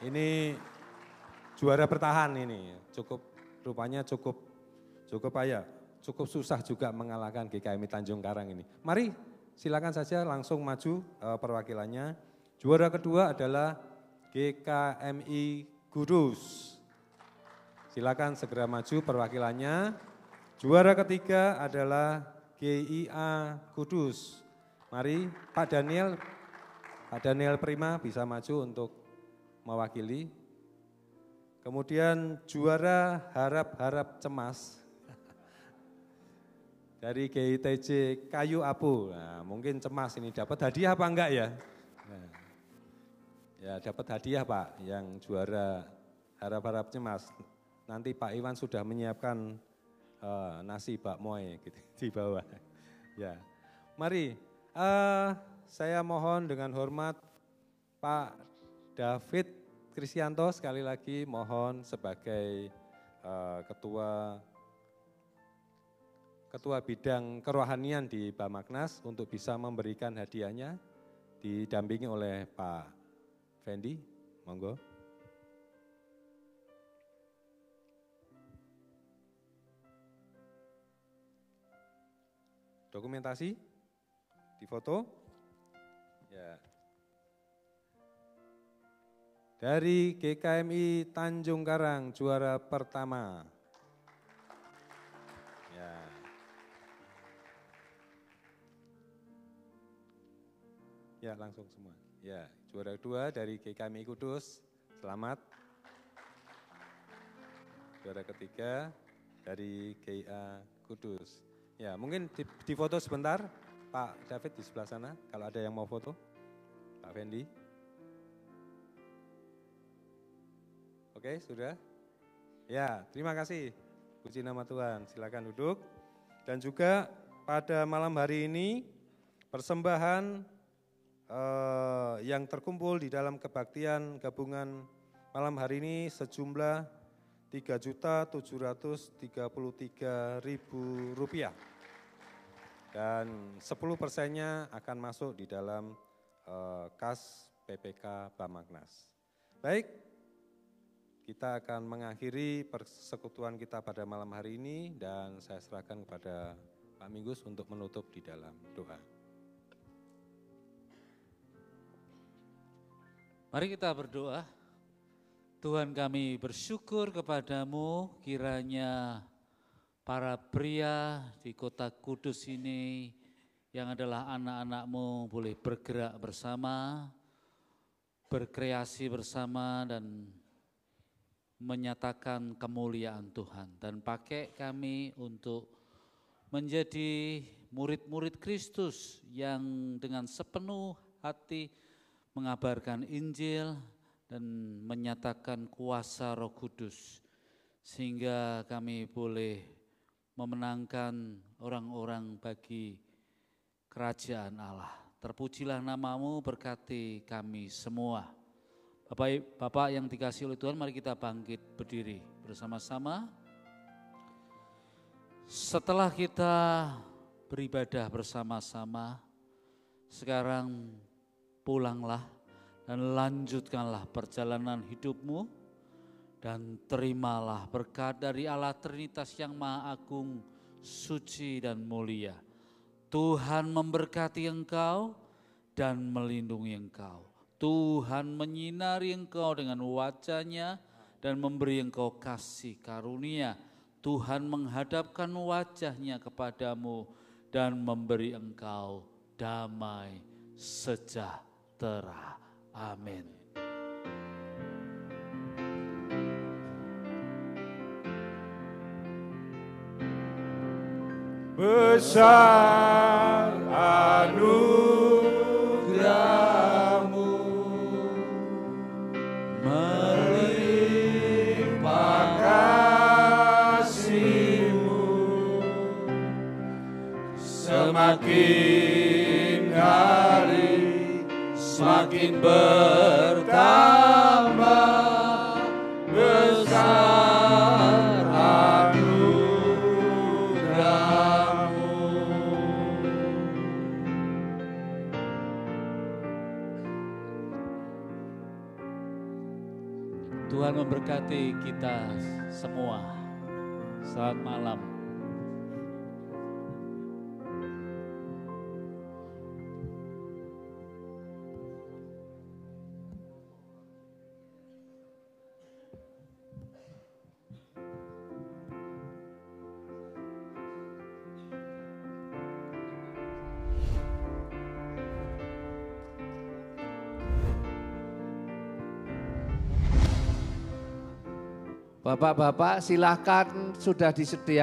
M: Ini juara bertahan ini, rupanya cukup susah juga mengalahkan GKMI Tanjung Karang ini. Mari silakan saja langsung maju perwakilannya. Juara kedua adalah GKMI Kudus. Silakan segera maju perwakilannya. Juara ketiga adalah GIA Kudus. Mari Pak Daniel Prima bisa maju untuk mewakili. Kemudian juara Harap Cemas dari GITJ Kayu Apu. Nah, mungkin cemas ini dapat hadiah apa enggak ya? Nah, ya dapat hadiah Pak, yang juara Harap Cemas. Nanti Pak Iwan sudah menyiapkan nasi bakmoy gitu di bawah. Ya, mari saya mohon dengan hormat Pak David Kristianto sekali lagi mohon sebagai Ketua Bidang Kerohanian di Bamaknas untuk bisa memberikan hadiahnya, didampingi oleh Pak Fendi, monggo. Dokumentasi, difoto. Ya. Dari GKMI Tanjung Karang, juara pertama. Ya. Ya, langsung semua. Ya, juara kedua dari GKMI Kudus, selamat. Juara ketiga dari GIA Kudus. Ya, mungkin difoto sebentar, Pak David di sebelah sana, kalau ada yang mau foto, Pak Fendi. Oke, sudah? Ya, terima kasih. Puji nama Tuhan, silakan duduk. Dan juga pada malam hari ini, persembahan yang terkumpul di dalam kebaktian gabungan malam hari ini sejumlah Rp3.733.000 dan 10%-nya akan masuk di dalam kas PPK Bamaknas. Baik, kita akan mengakhiri persekutuan kita pada malam hari ini dan saya serahkan kepada Pak Minggus untuk menutup di dalam doa.
L: Mari kita berdoa. Tuhan, kami bersyukur kepadamu, kiranya para pria di kota Kudus ini yang adalah anak-anakmu boleh bergerak bersama, berkreasi bersama dan menyatakan kemuliaan Tuhan. Dan pakai kami untuk menjadi murid-murid Kristus yang dengan sepenuh hati mengabarkan Injil dan menyatakan kuasa Roh Kudus, sehingga kami boleh memenangkan orang-orang bagi kerajaan Allah. Terpujilah namamu, berkati kami semua. Bapak yang dikasihi oleh Tuhan, mari kita bangkit berdiri bersama-sama. Setelah kita beribadah bersama-sama, sekarang pulanglah dan lanjutkanlah perjalanan hidupmu dan terimalah berkat dari Allah Trinitas yang Maha Agung, suci dan mulia. Tuhan memberkati engkau dan melindungi engkau. Tuhan menyinari engkau dengan wajah-Nya dan memberi engkau kasih karunia. Tuhan menghadapkan wajah-Nya kepadamu dan memberi engkau damai sejahtera. Amin.
F: Besar anugerah-Mu, melimpah kasih-Mu, semakin hari semakin bertambah besar anugerah-Mu.
L: Tuhan memberkati kita semua. Selamat malam.
B: Bapak-bapak silahkan, sudah disediakan